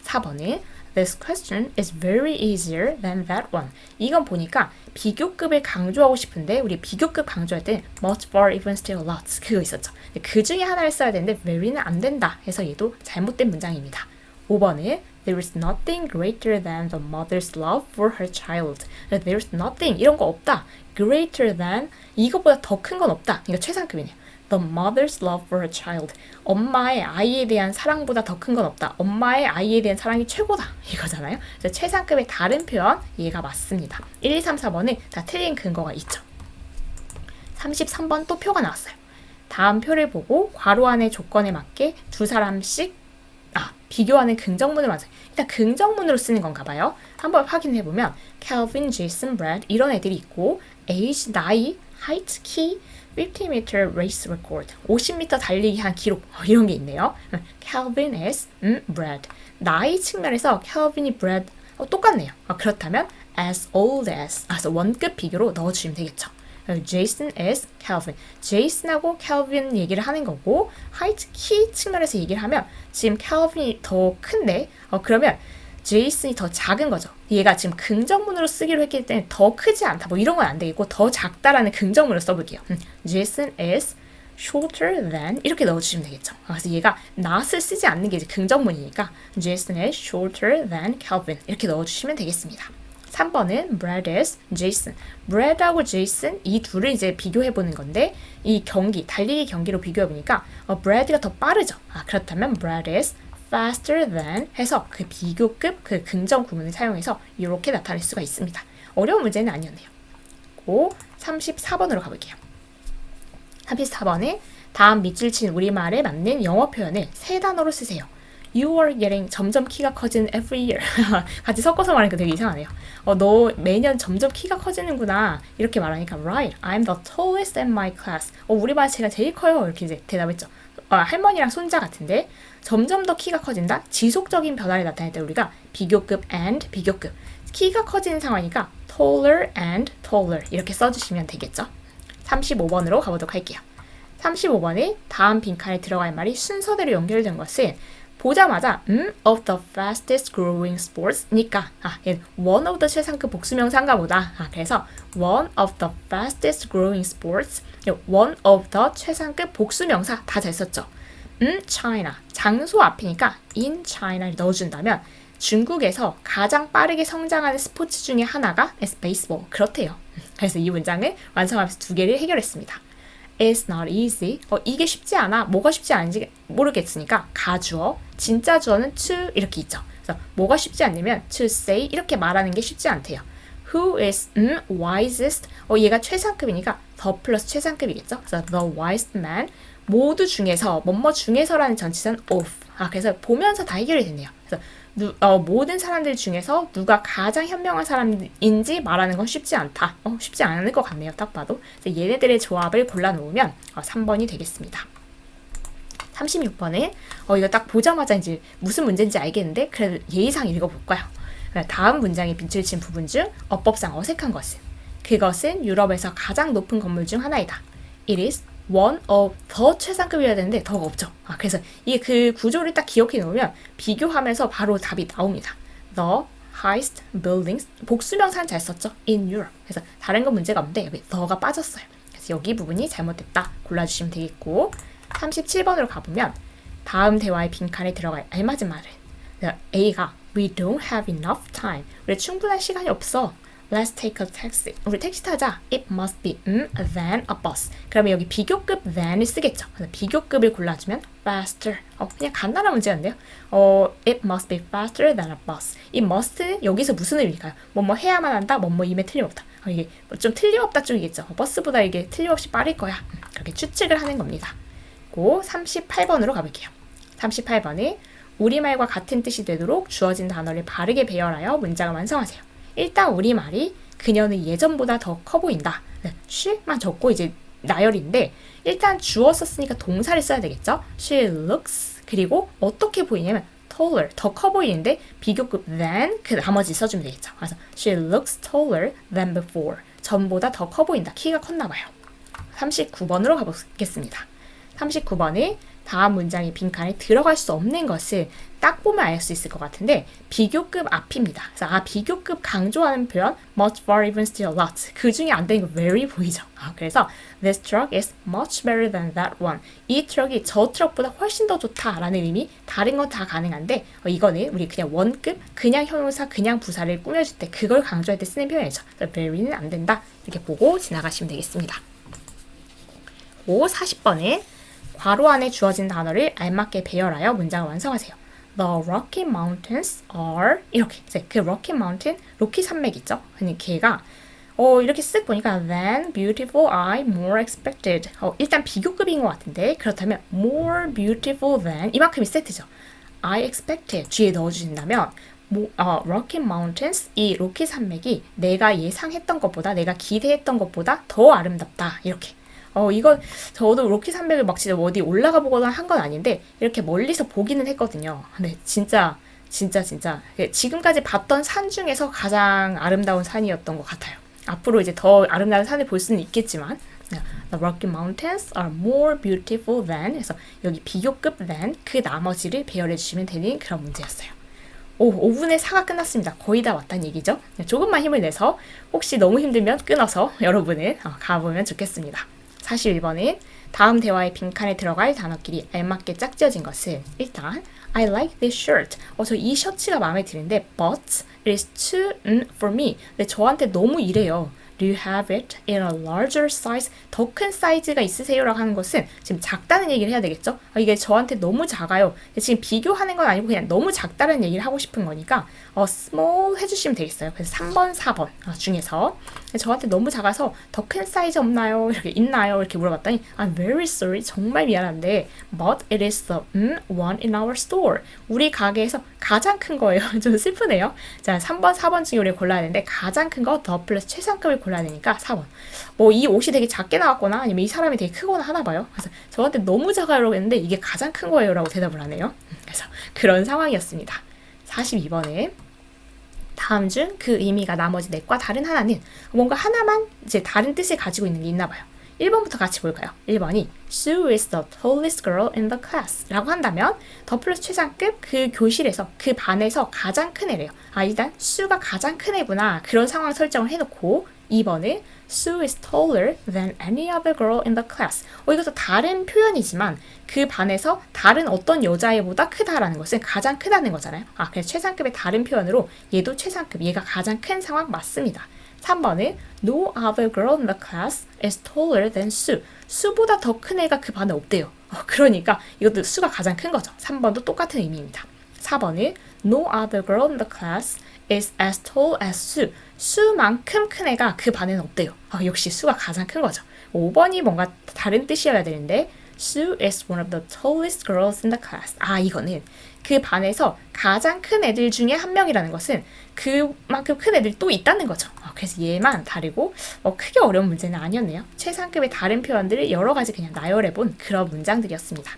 Speaker 1: 4번은 This question is very easier than that one. 이건 보니까 비교급을 강조하고 싶은데 우리 비교급 강조할 때 much, far, even, still, lots 그거 있었죠. 그 중에 하나를 써야 되는데 very는 안 된다 해서 얘도 잘못된 문장입니다. 5번은 There is nothing greater than the mother's love for her child. There is nothing 이런 거 없다. Greater than 이거보다 더 큰 건 없다. 그러니까 최상급이네요. The mother's love for her child. 엄마의 아이에 대한 사랑보다 더 큰 건 없다. 엄마의 아이에 대한 사랑이 최고다. 이거잖아요. 그래서 최상급의 다른 표현 얘가 맞습니다. 1, 2, 3, 4번은 다 틀린 근거가 있죠. 33번 또 표가 나왔어요. 다음 표를 보고 괄호 안의 조건에 맞게 두 사람씩 비교하는 긍정문을 완성. 일단 긍정문으로 쓰는 건가 봐요. 한번 확인해 보면 Calvin, Jason, Brad 이런 애들이 있고 age, 나이, height, 키, 50m race record 50m 달리기 한 기록 이런 게 있네요. Calvin is Brad. 나이 측면에서 Calvin이 Brad 똑같네요. 그렇다면 as old as 그래서 원급 비교로 넣어주시면 되겠죠. Jason is Calvin. Jason하고 Calvin 얘기를 하는 거고 height, 키 측면에서 얘기를 하면 지금 Calvin이 더 큰데 그러면 제이슨이 더 작은 거죠. 얘가 지금 긍정문으로 쓰기로 했기 때문에 더 크지 않다. 뭐 이런 건 안 되겠고 더 작다라는 긍정문으로 써볼게요. Jason is shorter than 이렇게 넣어주시면 되겠죠. 그래서 얘가 not을 쓰지 않는 게 이제 긍정문이니까 Jason is shorter than Calvin 이렇게 넣어주시면 되겠습니다. 3번은 Brad is Jason. Brad하고 Jason 이 둘을 이제 비교해보는 건데 이 경기, 달리기 경기로 비교해보니까 Brad가 더 빠르죠. 그렇다면 Brad is faster than 해서 그 비교급 그 긍정 구문을 사용해서 이렇게 나타낼 수가 있습니다. 어려운 문제는 아니었네요. 34번으로 가볼게요. 34번에 다음 밑줄 친 우리말에 맞는 영어 표현을 세 단어로 쓰세요. You are getting 점점 키가 커지는 every year. 같이 섞어서 말하니까 되게 이상하네요. 너 매년 점점 키가 커지는구나. 이렇게 말하니까 right, I'm the tallest in my class. 우리 반에서 제가 제일 커요. 이렇게 이제 대답했죠. 할머니랑 손자 같은데 점점 더 키가 커진다. 지속적인 변화를 나타낼 때 우리가 비교급 and 비교급. 키가 커지는 상황이니까 taller and taller 이렇게 써주시면 되겠죠. 35번으로 가보도록 할게요. 35번에 다음 빈칸에 들어갈 말이 순서대로 연결된 것은 보자마자 of the fastest growing sports니까 one of the 최상급 복수명사인가 보다. 그래서 one of the fastest growing sports, one of the 최상급 복수명사 다 잘 썼죠. China, 장소 앞이니까 in China를 넣어준다면 중국에서 가장 빠르게 성장하는 스포츠 중에 하나가 is baseball. 그렇대요. 그래서 이 문장을 완성하면서 두 개를 해결했습니다. It's not easy. 이게 쉽지 않아. 뭐가 쉽지 않은지 모르겠으니까 가주어, 진짜 주어는 to 이렇게 있죠. 그래서 뭐가 쉽지 않냐면 to say 이렇게 말하는 게 쉽지 않대요. Who is wisest? 얘가 최상급이니까 the 플러스 최상급이겠죠. 그래서 the wisest man 모두 중에서 뭐뭐 중에서라는 전치사는 of. 그래서 보면서 다 해결이 됐네요. 그래서 모든 사람들 중에서 누가 가장 현명한 사람인지 말하는 건 쉽지 않다. 쉽지 않을 것 같네요. 딱 봐도. 얘네들의 조합을 골라놓으면 3번이 되겠습니다. 36번은 이거 딱 보자마자 이제 무슨 문제인지 알겠는데 그래도 예의상 읽어볼까요? 다음 문장에 빛을 친 부분 중 어법상 어색한 것은 그것은 유럽에서 가장 높은 건물 중 하나이다. It is one of 더 최상급이어야 되는데 더가 없죠. 그래서 이게 그 구조를 딱 기억해 놓으면 비교하면서 바로 답이 나옵니다. The highest buildings 복수명사는 잘 썼죠. In Europe. 그래서 다른 건 문제가 없는데 여기 더가 빠졌어요. 그래서 여기 부분이 잘못됐다 골라주시면 되겠고 37번으로 가보면 다음 대화의 빈칸에 들어갈 알맞은 말은 A가 We don't have enough time. 우리 충분한 시간이 없어. Let's take a taxi. 우리 택시 타자. It must be than a bus. 그러면 여기 비교급 than을 쓰겠죠. 그래서 비교급을 골라주면 faster. 그냥 간단한 문제였는데요. It must be faster than a bus. 이 must 여기서 무슨 의미일까요? 뭐뭐 해야만 한다. 뭐뭐임에 틀림없다. 이게 좀 틀림없다 쪽이겠죠. 버스보다 이게 틀림없이 빠를 거야. 그렇게 추측을 하는 겁니다. 고 38번으로 가볼게요. 38번에 우리말과 같은 뜻이 되도록 주어진 단어를 바르게 배열하여 문장을 완성하세요. 일단 우리말이 그녀는 예전보다 더 커 보인다. she만 적고 이제 나열인데 일단 주어 썼으니까 동사를 써야 되겠죠. She looks 그리고 어떻게 보이냐면 taller 더 커 보이는데 비교급 than 그 나머지 써주면 되겠죠. 그래서 she looks taller than before. 전보다 더 커 보인다. 키가 컸나 봐요. 39번으로 가보겠습니다. 39번에 다음 문장의 빈칸에 들어갈 수 없는 것을 딱 보면 알 수 있을 것 같은데 비교급 앞입니다. 그래서 비교급 강조하는 표현 much, far, even, still, lot 그 중에 안 되는 거 very 보이죠. 그래서 this truck is much better than that one. 이 트럭이 저 트럭보다 훨씬 더 좋다라는 의미 다른 건 다 가능한데 이거는 우리 그냥 원급 그냥 형용사 그냥 부사를 꾸며줄 때 그걸 강조할 때 쓰는 표현이죠. 그래서 very는 안 된다 이렇게 보고 지나가시면 되겠습니다. 40번에 괄호 안에 주어진 단어를 알맞게 배열하여 문장을 완성하세요. The Rocky Mountains are 이렇게 그 Rocky Mountain, 로키 산맥 있죠? 아니 걔가 이렇게 쓱 보니까 than beautiful I more expected. 일단 비교급인 것 같은데 그렇다면 more beautiful than 이만큼이 세트죠. I expected 뒤에 넣어주신다면 Rocky Mountains 이 로키 산맥이 내가 예상했던 것보다 내가 기대했던 것보다 더 아름답다 이렇게. 이건 저도 로키 산맥을 막 진짜 어디 올라가 보거나 한 건 아닌데 이렇게 멀리서 보기는 했거든요. 근데 진짜 지금까지 봤던 산 중에서 가장 아름다운 산이었던 것 같아요. 앞으로 이제 더 아름다운 산을 볼 수는 있겠지만 The Rocky Mountains are more beautiful than 그래서 여기 비교급 than 그 나머지를 배열해 주시면 되는 그런 문제였어요. 5분의 4가 끝났습니다. 거의 다 왔다는 얘기죠. 조금만 힘을 내서 혹시 너무 힘들면 끊어서 여러분은 가보면 좋겠습니다. 41번은 다음 대화의 빈칸에 들어갈 단어끼리 알맞게 짝지어진 것은 일단 I like this shirt. 저 이 셔츠가 마음에 드는데 but it is too for me. 근데 저한테 너무 이래요. Do you have it in a larger size? 더 큰 사이즈가 있으세요? 라고 하는 것은 지금 작다는 얘기를 해야 되겠죠? 이게 저한테 너무 작아요. 지금 비교하는 건 아니고 그냥 너무 작다는 얘기를 하고 싶은 거니까 small 해주시면 되겠어요. 그래서 3번, 4번 중에서 저한테 너무 작아서 더 큰 사이즈 없나요? 이렇게 있나요? 이렇게 물어봤더니 I'm very sorry. 정말 미안한데 but it is the one in our store. 우리 가게에서 가장 큰 거예요. 좀 슬프네요. 자, 3번, 4번 중에 우리가 골라야 되는데 가장 큰 거 더 플러스 최상급을 골라야 되니까 4번. 이 옷이 되게 작게 나왔거나 아니면 이 사람이 되게 크거나 하나 봐요. 그래서 저한테 너무 작아요 했는데 이게 가장 큰 거예요 라고 대답을 하네요. 그래서 그런 상황이었습니다. 42번에 다음 중 그 의미가 나머지 넷과 다른 하나는 뭔가 하나만 이제 다른 뜻을 가지고 있는 게 있나 봐요. 1번부터 같이 볼까요? 1번이 Sue is the tallest girl in the class 라고 한다면 더 플러스 최상급 그 교실에서 그 반에서 가장 큰 애래요. 일단 수가 가장 큰 애구나 그런 상황 설정을 해놓고 2번은 Sue is taller than any other girl in the class. 이것도 다른 표현이지만 그 반에서 다른 어떤 여자애보다 크다라는 것은 가장 크다는 거잖아요. 그래서 최상급의 다른 표현으로 얘도 최상급, 얘가 가장 큰 상황 맞습니다. 3번은 No other girl in the class is taller than Sue. 수보다 더 큰 애가 그 반에 없대요. 그러니까 이것도 수가 가장 큰 거죠. 3번도 똑같은 의미입니다. 4번은 No other girl in the class is as tall as Sue. 수만큼 큰 애가 그 반에는 없대요. 역시 수가 가장 큰 거죠. 5번이 뭔가 다른 뜻이어야 되는데 Sue is one of the tallest girls in the class. 이거는 그 반에서 가장 큰 애들 중에 한 명이라는 것은 그만큼 큰 애들이 또 있다는 거죠. 그래서 얘만 다르고 크게 어려운 문제는 아니었네요. 최상급의 다른 표현들을 여러 가지 그냥 나열해본 그런 문장들이었습니다.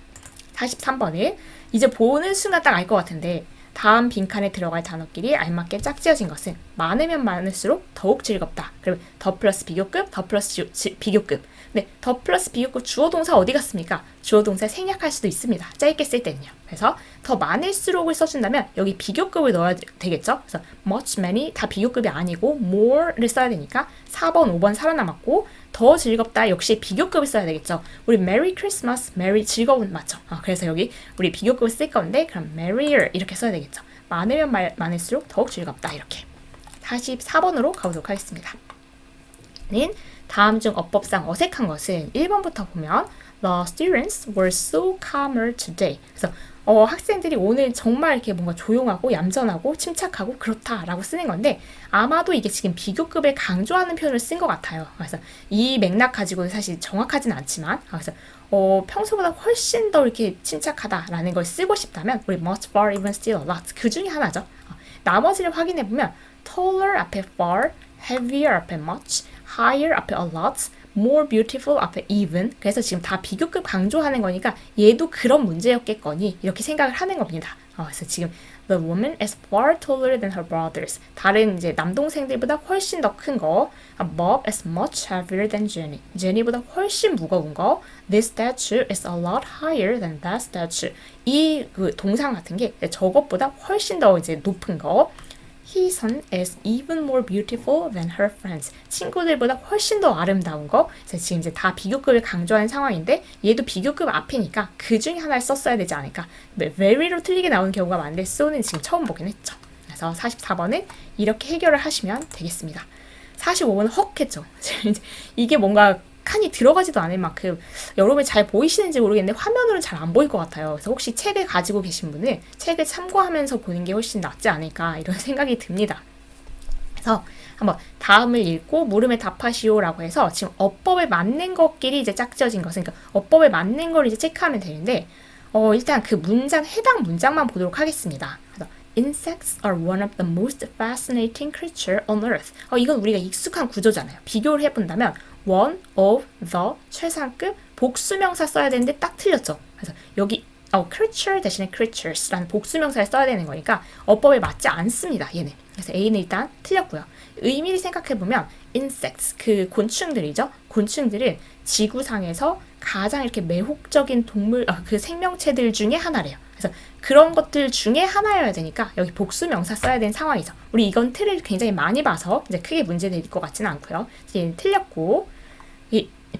Speaker 1: 43번은 이제 보는 순간 딱 알 것 같은데 다음 빈칸에 들어갈 단어끼리 알맞게 짝지어진 것은 많으면 많을수록 더욱 즐겁다. 그리고 더 플러스 비교급, 더 플러스 비교급. 네, 더 플러스 비교급 주어 동사 어디 갔습니까? 주어 동사 생략할 수도 있습니다. 짧게 쓸 때는요. 그래서 더 많을수록을 써준다면 여기 비교급을 넣어야 되겠죠? 그래서 much, many 다 비교급이 아니고 more를 써야 되니까 4번, 5번 살아남았고 더 즐겁다 역시 비교급을 써야 되겠죠. 우리 Merry Christmas, Merry 즐거운 맞죠? 그래서 여기 우리 비교급을 쓸 건데 그럼 merrier 이렇게 써야 되겠죠. 많으면 많을수록 더욱 즐겁다 이렇게. 44번으로 가보도록 하겠습니다. 는 다음 중 어법상 어색한 것은 1번부터 보면 The students were so calmer today. 그래서 학생들이 오늘 정말 이렇게 뭔가 조용하고 얌전하고 침착하고 그렇다라고 쓰는 건데 아마도 이게 지금 비교급을 강조하는 표현을 쓴 것 같아요. 그래서 이 맥락 가지고는 사실 정확하진 않지만 그래서 평소보다 훨씬 더 이렇게 침착하다라는 걸 쓰고 싶다면 우리 much, far, even, still, a lot 그 중에 하나죠. 나머지를 확인해 보면 taller 앞에 far, heavier 앞에 much, higher 앞에 a lot, more beautiful 앞에 even. 그래서 지금 다 비교급 강조하는 거니까 얘도 그런 문제였겠거니 이렇게 생각을 하는 겁니다. 그래서 지금 the woman is far taller than her brothers. 다른 이제 남동생들보다 훨씬 더 큰 거. Bob is much heavier than Jenny. Jenny보다 훨씬 무거운 거. This statue is a lot higher than that statue. 이 그 동상 같은 게 저것보다 훨씬 더 이제 높은 거. His son is even more beautiful than her friends. 친구들보다 훨씬 더 아름다운 거. 그래서 지금 이제 다 비교급을 강조하는 상황인데 얘도 비교급 앞이니까 그 중에 하나를 썼어야 되지 않을까. very로 틀리게 나오는 경우가 많은데 so는 지금 처음 보긴 했죠. 그래서 44번은 이렇게 해결을 하시면 되겠습니다. 45번은 헉했죠. 이게 뭔가 칸이 들어가지도 않을 만큼 여러분이 잘 보이시는지 모르겠는데 화면으로는 잘 안 보일 것 같아요. 그래서 혹시 책을 가지고 계신 분은 책을 참고하면서 보는 게 훨씬 낫지 않을까 이런 생각이 듭니다. 그래서 한번 다음을 읽고 물음에 답하시오라고 해서 지금 어법에 맞는 것끼리 이제 짝지어진 것은 그러니까 어법에 맞는 걸 이제 체크하면 되는데 일단 그 문장 해당 문장만 보도록 하겠습니다. 그래서 Insects are one of the most fascinating creatures on earth. 이건 우리가 익숙한 구조잖아요. 비교를 해본다면 one of the 최상급 복수명사 써야 되는데 딱 틀렸죠. 그래서 여기 creature 대신에 creatures라는 복수명사를 써야 되는 거니까 어법에 맞지 않습니다. 얘는. 그래서 A는 일단 틀렸고요. 의미를 생각해보면 insects, 그 곤충들이죠. 곤충들은 지구상에서 가장 이렇게 매혹적인 동물, 그 생명체들 중에 하나래요. 그래서 그런 것들 중에 하나여야 되니까 여기 복수명사 써야 되는 상황이죠. 우리 이건 틀을 굉장히 많이 봐서 이제 크게 문제될 것 같지는 않고요. 이제 틀렸고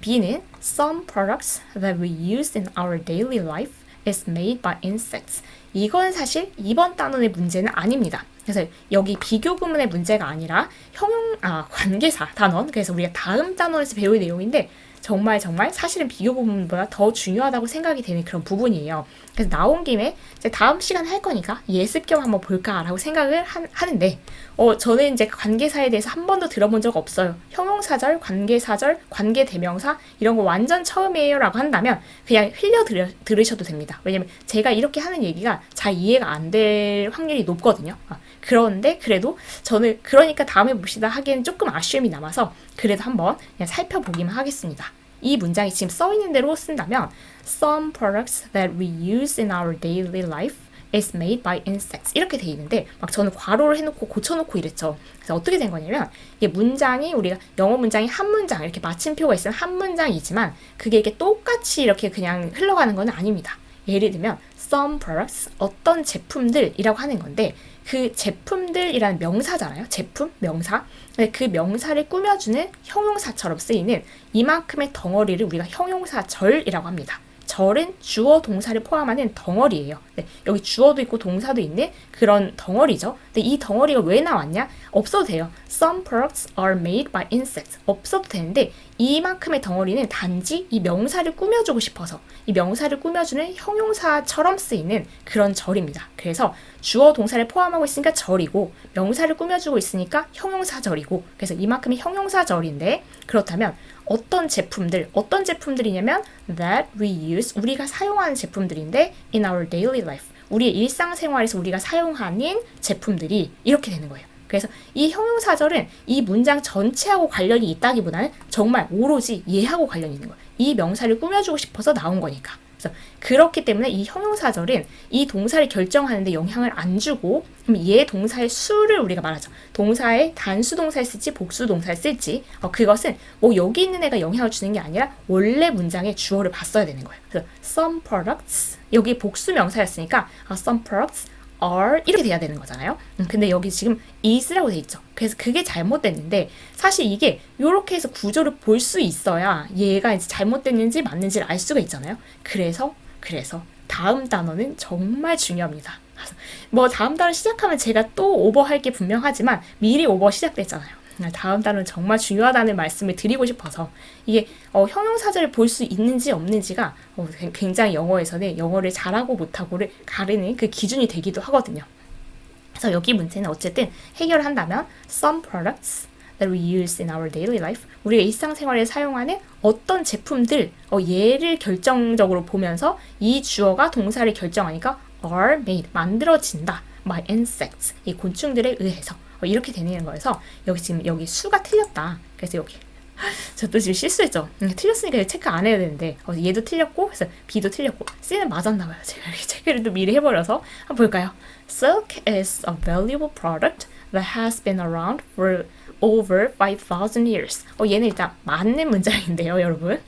Speaker 1: B는 some products that we use in our daily life is made by insects. 이건 사실 이번 단원의 문제는 아닙니다. 그래서 여기 비교 구문의 문제가 아니라 관계사 단원. 그래서 우리가 다음 단원에서 배울 내용인데 정말 사실은 비교 부분보다 더 중요하다고 생각이 되는 그런 부분이에요. 그래서 나온 김에 이제 다음 시간에 할 거니까 예습 겸 한번 볼까라고 생각을 하는데 저는 이제 관계사에 대해서 한 번도 들어본 적 없어요. 형용사절, 관계사절, 관계대명사 이런 거 완전 처음이에요 라고 한다면 그냥 들으셔도 됩니다. 왜냐면 제가 이렇게 하는 얘기가 잘 이해가 안 될 확률이 높거든요. 그런데 그래도 저는 그러니까 다음에 봅시다 하기에는 조금 아쉬움이 남아서 그래도 한번 그냥 살펴보기만 하겠습니다. 이 문장이 지금 써있는 대로 쓴다면 Some products that we use in our daily life is made by insects 이렇게 돼 있는데 막 저는 괄호를 해놓고 고쳐놓고 이랬죠. 그래서 어떻게 된 거냐면 이게 문장이 우리가 영어 문장이 한 문장 이렇게 마침표가 있으면 한 문장이지만 그게 이렇게 똑같이 이렇게 그냥 흘러가는 건 아닙니다. 예를 들면 some products 어떤 제품들이라고 하는 건데 그 제품들이라는 명사잖아요. 제품, 명사. 근데 그 명사를 꾸며주는 형용사처럼 쓰이는 이만큼의 덩어리를 우리가 형용사절이라고 합니다. 절은 주어 동사를 포함하는 덩어리예요. 네, 여기 주어도 있고 동사도 있는 그런 덩어리죠. 근데 이 덩어리가 왜 나왔냐? 없어도 돼요. Some products are made by insects. 없어도 되는데 이만큼의 덩어리는 단지 이 명사를 꾸며주고 싶어서 이 명사를 꾸며주는 형용사처럼 쓰이는 그런 절입니다. 그래서 주어 동사를 포함하고 있으니까 절이고 명사를 꾸며주고 있으니까 형용사절이고 그래서 이만큼이 형용사절인데 그렇다면 어떤 제품들이냐면 that we use 우리가 사용하는 제품들인데 in our daily life 우리의 일상생활에서 우리가 사용하는 제품들이 이렇게 되는 거예요. 그래서 이 형용사절은 이 문장 전체하고 관련이 있다기보다는 정말 오로지 얘하고 관련이 있는 거예요. 이 명사를 꾸며주고 싶어서 나온 거니까. 그래서 그렇기 때문에 이 형용사절은 이 동사를 결정하는데 영향을 안 주고 그럼 얘 동사의 수를 우리가 말하죠. 동사의 단수 동사를 쓸지 복수 동사를 쓸지 그것은 뭐 여기 있는 애가 영향을 주는 게 아니라 원래 문장의 주어를 봤어야 되는 거예요. 그래서 some products 여기 복수 명사였으니까 some products are 이렇게 돼야 되는 거잖아요. 근데 여기 지금 is라고 돼 있죠. 그래서 그게 잘못됐는데 사실 이게 이렇게 해서 구조를 볼 수 있어야 얘가 이제 잘못됐는지 맞는지를 알 수가 있잖아요. 그래서 다음 단어는 정말 중요합니다. 뭐 다음 단어 시작하면 제가 또 오버할 게 분명하지만 미리 오버 시작됐잖아요. 다음 단어는 정말 중요하다는 말씀을 드리고 싶어서 이게 형용사절을 볼 수 있는지 없는지가 굉장히 영어에서는 영어를 잘하고 못하고를 가르는 그 기준이 되기도 하거든요. 그래서 여기 문제는 어쨌든 해결한다면 some products that we use in our daily life 우리가 일상생활에 사용하는 어떤 제품들 얘를 결정적으로 보면서 이 주어가 동사를 결정하니까 are made 만들어진다 by insects 이 곤충들에 의해서 이렇게 되는 거여서 여기 수가 틀렸다. 그래서 여기 저도 지금 실수했죠. 틀렸으니까 체크 안 해야 되는데 얘도 틀렸고 그래서 B도 틀렸고 C는 맞았나 봐요. 제가 이렇게 체크를 또 미리 해버려서 한번 볼까요? Silk is a valuable product that has been around for over 5,000 years. 얘는 일단 맞는 문장인데요, 여러분.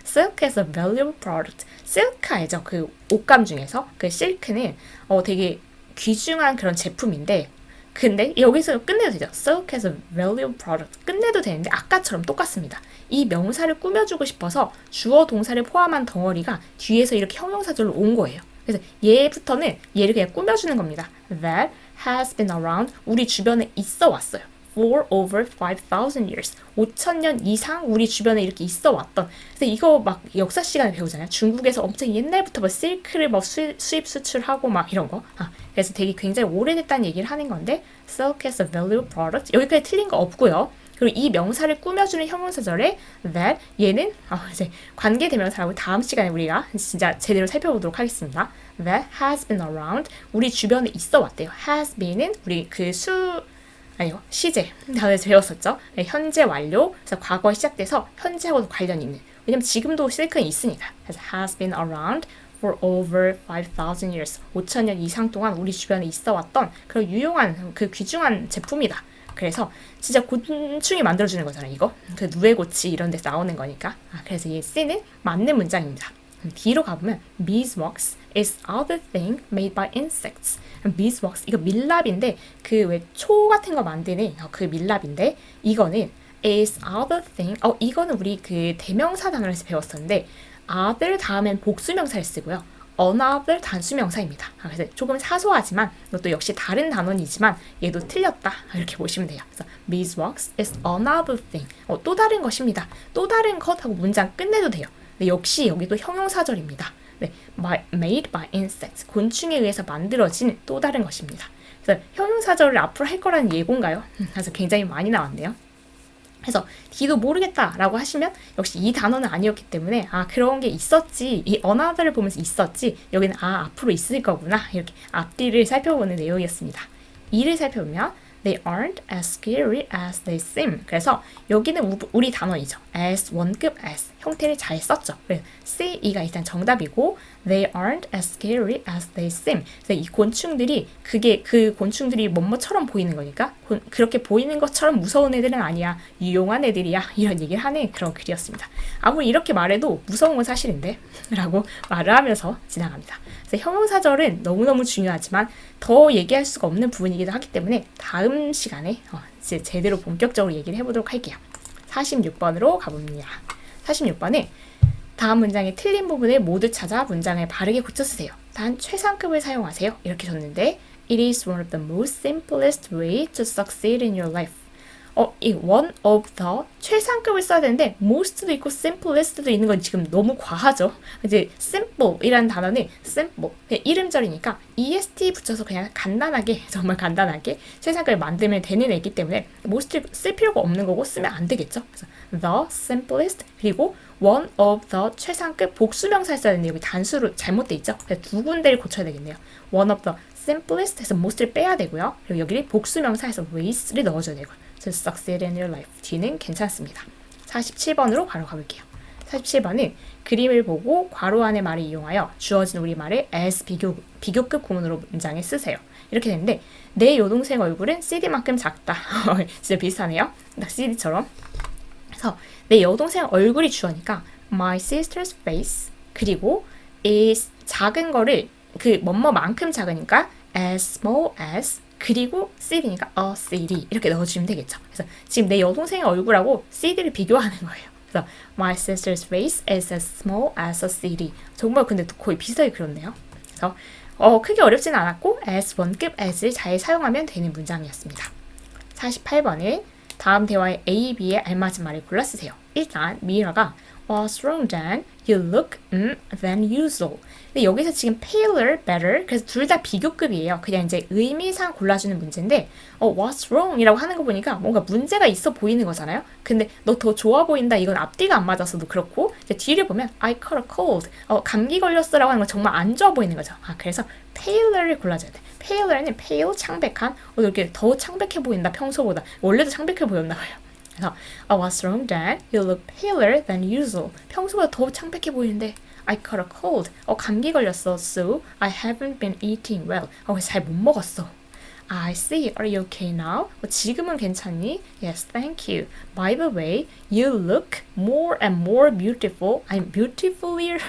Speaker 1: Silk is a valuable product. 실크 알죠? 그 옷감 중에서 그 실크는 되게 귀중한 그런 제품인데 근데 여기서 끝내도 되죠. Silk is a valuable product. 끝내도 되는데 아까처럼 똑같습니다. 이 명사를 꾸며주고 싶어서 주어 동사를 포함한 덩어리가 뒤에서 이렇게 형용사절로 온 거예요. 그래서 얘부터는 얘를 그냥 꾸며주는 겁니다. That has been around. 우리 주변에 있어 왔어요. For over 5,000 years. 5,000년 이상 우리 주변에 이렇게 있어 왔던. 그래서 이거 막 역사 시간에 배우잖아요. 중국에서 엄청 옛날부터 막 실크를 막 수입 수출하고 막 이런 거. 그래서 되게 굉장히 오래됐다는 얘기를 하는 건데 Silk is a valuable product. 여기까지 틀린 거 없고요. 그리고 이 명사를 꾸며주는 형용사절에 that 얘는 이제 관계대명사라고 다음 시간에 우리가 진짜 제대로 살펴보도록 하겠습니다. That has been around. 우리 주변에 있어 왔대요. has been은 우리 시제 다음에 배웠었죠. 네, 현재 완료. 그래서 과거에 시작돼서 현재하고도 관련이 있는. 왜냐면 지금도 실크는 있으니까. 그래서 has been around for over 5,000 years. 5,000년 이상 동안 우리 주변에 있어 왔던 그런 유용한 그 귀중한 제품이다. 그래서 진짜 곤충이 만들어주는 거잖아요. 이거 그 누에고치 이런 데서 나오는 거니까. 그래서 이 C는 맞는 문장입니다. D로 가보면 beeswax is other thing made by insects. beeswax 이거 밀랍인데 그 왜 초 같은 거 만드는 그 밀랍인데 이거는 is other thing. 이거는 우리 그 대명사 단어에서 배웠었는데 other 다음엔 복수명사를 쓰고요. another 단수명사입니다. 그래서 조금 사소하지만 이것도 역시 다른 단원이지만 얘도 틀렸다 이렇게 보시면 돼요. 그래서 beeswax is another thing. 또 다른 것입니다. 또 다른 것 하고 문장 끝내도 돼요. 근데 역시 여기도 형용사절입니다. 네, made by insects. 곤충에 의해서 만들어진 또 다른 것입니다. 그래서 형용사절을 앞으로 할 거라는 예고인가요? 그래서 굉장히 많이 나왔네요. 그래서 D도 모르겠다라고 하시면 역시 이 단어는 아니었기 때문에 그런 게 있었지, 이 another를 보면서 있었지, 여기는 앞으로 있을 거구나 이렇게 앞뒤를 살펴보는 내용이었습니다. 이를 살펴보면 They aren't as scary as they seem. 그래서 여기는 우리 단어이죠. as 원급 as 형태를 잘 썼죠. 그래서 C, E가 일단 정답이고 They aren't as scary as they seem. 그래서 이 곤충들이 그 곤충들이 뭐뭐처럼 보이는 거니까 그렇게 보이는 것처럼 무서운 애들은 아니야. 유용한 애들이야. 이런 얘기를 하는 그런 글이었습니다. 아무리 이렇게 말해도 무서운 건 사실인데 라고 말을 하면서 지나갑니다. 그래서 형용사절은 너무너무 중요하지만 더 얘기할 수가 없는 부분이기도 하기 때문에 다음 시간에 이제 제대로 본격적으로 얘기를 해보도록 할게요. 46번으로 가봅니다. 46번에 다음 문장의 틀린 부분을 모두 찾아 문장을 바르게 고쳐 쓰세요. 단 최상급을 사용하세요. 이렇게 줬는데 It is one of the most simplest way to succeed in your life. 이 one of the 최상급을 써야 되는데 most도 있고 simplest도 있는 건 지금 너무 과하죠. 이제 simple이라는 단어는 simple 이름절이니까 est 붙여서 그냥 간단하게 정말 간단하게 최상급을 만들면 되는 애기 때문에 most를 쓸 필요가 없는 거고 쓰면 안 되겠죠. 그래서 the simplest 그리고 one of the 최상급 복수명사를 써야 되는데 여기 단수로 잘못돼 있죠. 그래서 두 군데를 고쳐야 되겠네요. one of the simplest 해서 most를 빼야 되고요. 그리고 여기를 복수명사에서 ways를 넣어줘야 되고요. To succeed in your life. D는 괜찮습니다. 47번으로 바로 가볼게요. 47번은 그림을 보고 괄호 안의 말을 이용하여 주어진 우리말을 as 비교급 구문으로 문장에 쓰세요. 이렇게 되는데 내 여동생 얼굴은 CD만큼 작다. 진짜 비슷하네요. 딱 CD처럼. 그래서 내 여동생 얼굴이 주어니까 my sister's face 그리고 is 작은 거를 그 뭐뭐만큼 작으니까 as small as 그리고 CD니까 a CD 이렇게 넣어주면 되겠죠. 그래서 지금 내 여동생의 얼굴하고 CD를 비교하는 거예요. 그래서 my sister's face is as small as a CD. 정말 근데 거의 비슷하게 그렇네요. 그래서 크게 어렵진 않았고 as 원급 as를 잘 사용하면 되는 문장이었습니다. 48번에 다음 대화의 A, B에 알맞은 말을 골라 쓰세요. 일단 미라가 What's wrong, Dan? You look than usual. 근데 여기서 지금 paler, better. 그래서 둘 다 비교급이에요. 그냥 이제 의미상 골라주는 문제인데 What's wrong? 이라고 하는 거 보니까 뭔가 문제가 있어 보이는 거잖아요. 근데 너 더 좋아 보인다. 이건 앞뒤가 안 맞아서도 그렇고 이제 뒤를 보면 I caught a cold. 감기 걸렸어 라고 하는 건 정말 안 좋아 보이는 거죠. 그래서 paler를 골라줘야 돼. paler는 pale, 창백한. 이렇게 더 창백해 보인다. 평소보다. 원래도 창백해 보였나 봐요. 그래서 What's wrong, Dan? You look paler than usual. 평소보다 더 창백해 보이는데 I caught a cold. 감기 걸렸어. So I haven't been eating well. 잘 못 먹었어. I see. Are you okay now? 지금은 괜찮니? Yes, thank you. By the way, you look more and more beautiful. I'm beautifulier.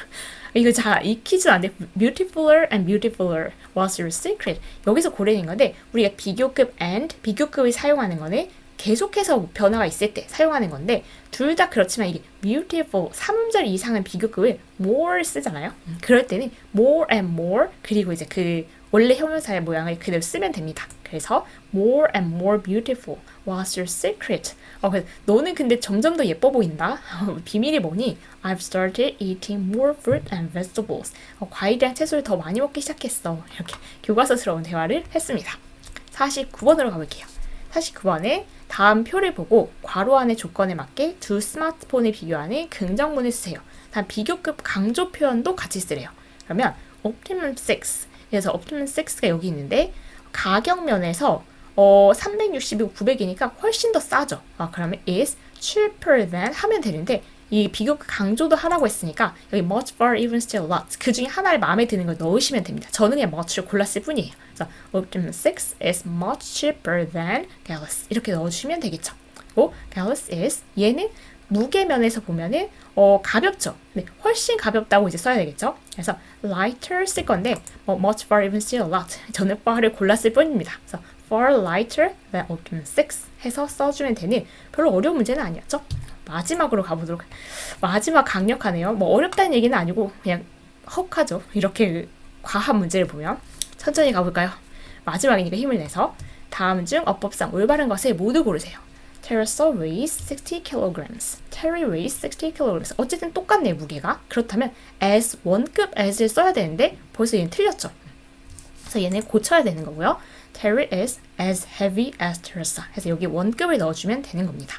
Speaker 1: 이거 잘 익히지 않네. Beautifuler and beautifuler. What's your secret? 여기서 고르는 건데 우리가 비교급 and 비교급을 사용하는 거는 계속해서 변화가 있을 때 사용하는 건데 둘 다 그렇지만 이게 beautiful 3음절 이상은 비교급을 more 쓰잖아요. 그럴 때는 more and more 그리고 이제 그 원래 형용사의 모양을 그대로 쓰면 됩니다. 그래서 more and more beautiful. What's your secret? 그래서 너는 근데 점점 더 예뻐 보인다. 비밀이 뭐니? I've started eating more fruit and vegetables. 과일이랑 채소를 더 많이 먹기 시작했어. 이렇게 교과서스러운 대화를 했습니다. 49번으로 가볼게요. 49번에 다음 표를 보고 괄호 안의 조건에 맞게 두 스마트폰을 비교하는 긍정문을 쓰세요. 단 비교급 강조 표현도 같이 쓰래요. 그러면 Optimum 6. 그래서 Optimum 6가 여기 있는데 가격면에서 360이고 900이니까 훨씬 더 싸죠. 그러면 is cheaper than 하면 되는데 이 비교급 강조도 하라고 했으니까 여기 much, far, even, still, lots 그 중에 하나를 마음에 드는 걸 넣으시면 됩니다. 저는 그냥 much를 골랐을 뿐이에요. 그래서 Optimum 6 is much cheaper than Gallus 이렇게 넣어주시면 되겠죠. Gallus is 얘는 무게면에서 보면은 가볍죠. 네, 훨씬 가볍다고 이제 써야 되겠죠. 그래서 lighter 쓸 건데 much far even still a lot 저는 far를 골랐을 뿐입니다. 그래서 far lighter than argument 6 해서 써주면 되는 별로 어려운 문제는 아니었죠. 마지막으로 가보도록 마지막 강력하네요. 뭐 어렵다는 얘기는 아니고 그냥 헉하죠. 이렇게 과한 문제를 보면 천천히 가볼까요? 마지막이니까 힘을 내서 다음 중 어법상 올바른 것을 모두 고르세요. Teresa weighs 60 kilograms. Terry weighs 60 kilograms. 어쨌든 똑같네요, 무게가. 그렇다면 as 원급 as를 써야 되는데 벌써 얘는 틀렸죠. 그래서 얘는 고쳐야 되는 거고요. Terry is as heavy as Teresa. 그래서 여기 원급을 넣어주면 되는 겁니다.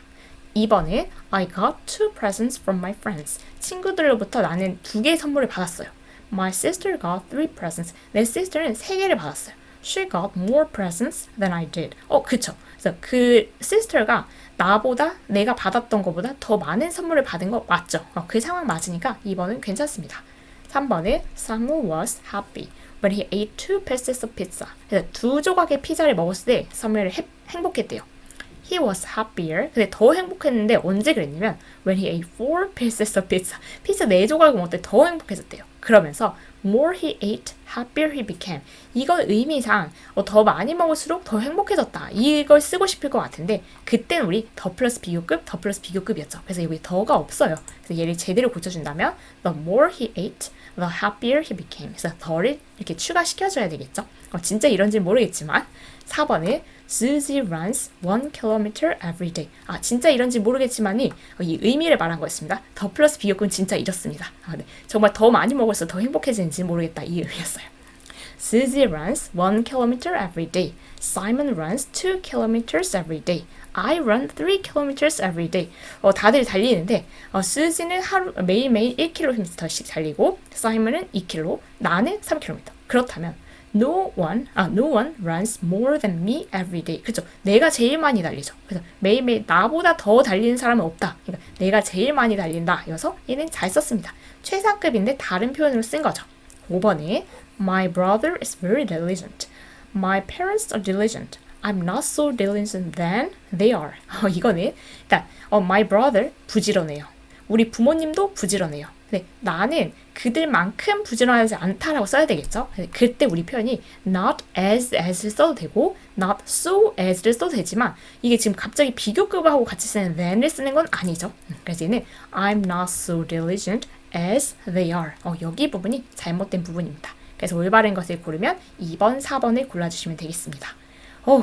Speaker 1: 2번은 I got 2 presents from my friends. 친구들로부터 나는 2개의 선물을 받았어요. My sister got 3 presents. 내 sister는 3개를 받았어요. She got more presents than I did. 그쵸. 그래서 그 sister가 나보다 내가 받았던 것보다 더 많은 선물을 받은 거 맞죠? 그 상황 맞으니까 2번은 괜찮습니다. 3번은 Samuel was happy when he ate 2 pieces of pizza. 그래서 2조각의 피자를 먹었을 때 사무엘이 행복했대요. He was happier. 근데 더 행복했는데 언제 그랬냐면 when he ate 4 pieces of pizza. 피자 4조각을 먹을 때 더 행복했었대요. 그러면서 more he ate, happier he became. 이건 의미상 더 많이 먹을수록 더 행복해졌다. 이걸 쓰고 싶을 것 같은데 그때는 우리 더 플러스 비교급이었죠. 그래서 여기 더가 없어요. 그래서 얘를 제대로 고쳐준다면 the more he ate, the happier he became. 그래서 더를 이렇게 추가시켜줘야 되겠죠. 진짜 이런지 모르겠지만 4번은 Susie runs 1 kilometer every day. 진짜 이런지 모르겠지만이 이 의미를 말한 거였습니다. 더 플러스 비교급은 진짜 이렇습니다. 네. 정말 더 많이 먹을수록 더 행복해지는지 모르겠다 이 의미였어요. Susie runs 1 kilometer every day. Simon runs 2 kilometers every day. I run 3 kilometers every day. 다들 달리는데 Susie는 매일매일 1km씩 달리고 Simon은 2km, 나는 3km. 그렇다면 No one runs more than me every day. 그렇죠. 내가 제일 많이 달리죠. 그래서 매일매일 나보다 더 달리는 사람은 없다. 그러니까 내가 제일 많이 달린다. 여기서 얘는 잘 썼습니다. 최상급인데 다른 표현으로 쓴 거죠. 5번에 My brother is very diligent. My parents are diligent. I'm not so diligent than they are. 이거는 일단 my brother 부지런해요. 우리 부모님도 부지런해요. 근데 나는 그들만큼 부지런하지 않다라고 써야 되겠죠. 그때 우리 표현이 not as를 써도 되고 not so as를 써도 되지만 이게 지금 갑자기 비교급하고 같이 쓰는 than을 쓰는 건 아니죠. 그래서 얘는 I'm not so diligent as they are. 여기 부분이 잘못된 부분입니다. 그래서 올바른 것을 고르면 2번, 4번을 골라주시면 되겠습니다.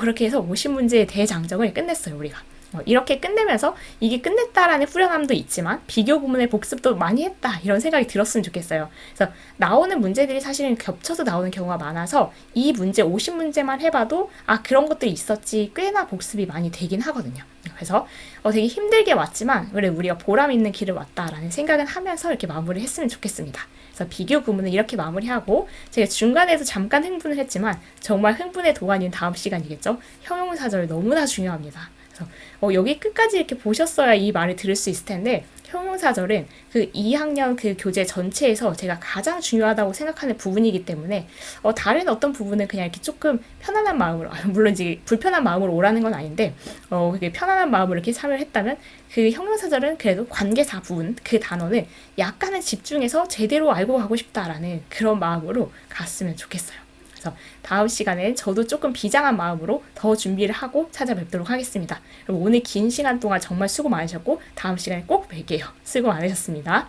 Speaker 1: 그렇게 해서 50문제의 대장정을 끝냈어요, 우리가. 이렇게 끝내면서 이게 끝냈다라는 후련함도 있지만 비교 구문의 복습도 많이 했다 이런 생각이 들었으면 좋겠어요. 그래서 나오는 문제들이 사실은 겹쳐서 나오는 경우가 많아서 이 문제 50문제만 해봐도 그런 것들이 있었지 꽤나 복습이 많이 되긴 하거든요. 그래서 되게 힘들게 왔지만 그래 우리가 보람 있는 길을 왔다라는 생각은 하면서 이렇게 마무리를 했으면 좋겠습니다. 그래서 비교 구문은 이렇게 마무리하고 제가 중간에서 잠깐 흥분을 했지만 정말 흥분의 도가니는 다음 시간이겠죠. 형용사절 너무나 중요합니다. 그래서 여기 끝까지 이렇게 보셨어야 이 말을 들을 수 있을 텐데 형용사절은 그 2학년 그 교재 전체에서 제가 가장 중요하다고 생각하는 부분이기 때문에 다른 어떤 부분은 그냥 이렇게 조금 편안한 마음으로 물론 이제 불편한 마음으로 오라는 건 아닌데 그게 편안한 마음으로 이렇게 참여를 했다면 그 형용사절은 그래도 관계사 부분 그 단어는 약간은 집중해서 제대로 알고 가고 싶다라는 그런 마음으로 갔으면 좋겠어요. 그래서 다음 시간엔 저도 조금 비장한 마음으로 더 준비를 하고 찾아뵙도록 하겠습니다. 그리고 오늘 긴 시간 동안 정말 수고 많으셨고 다음 시간에 꼭 뵐게요. 수고 많으셨습니다.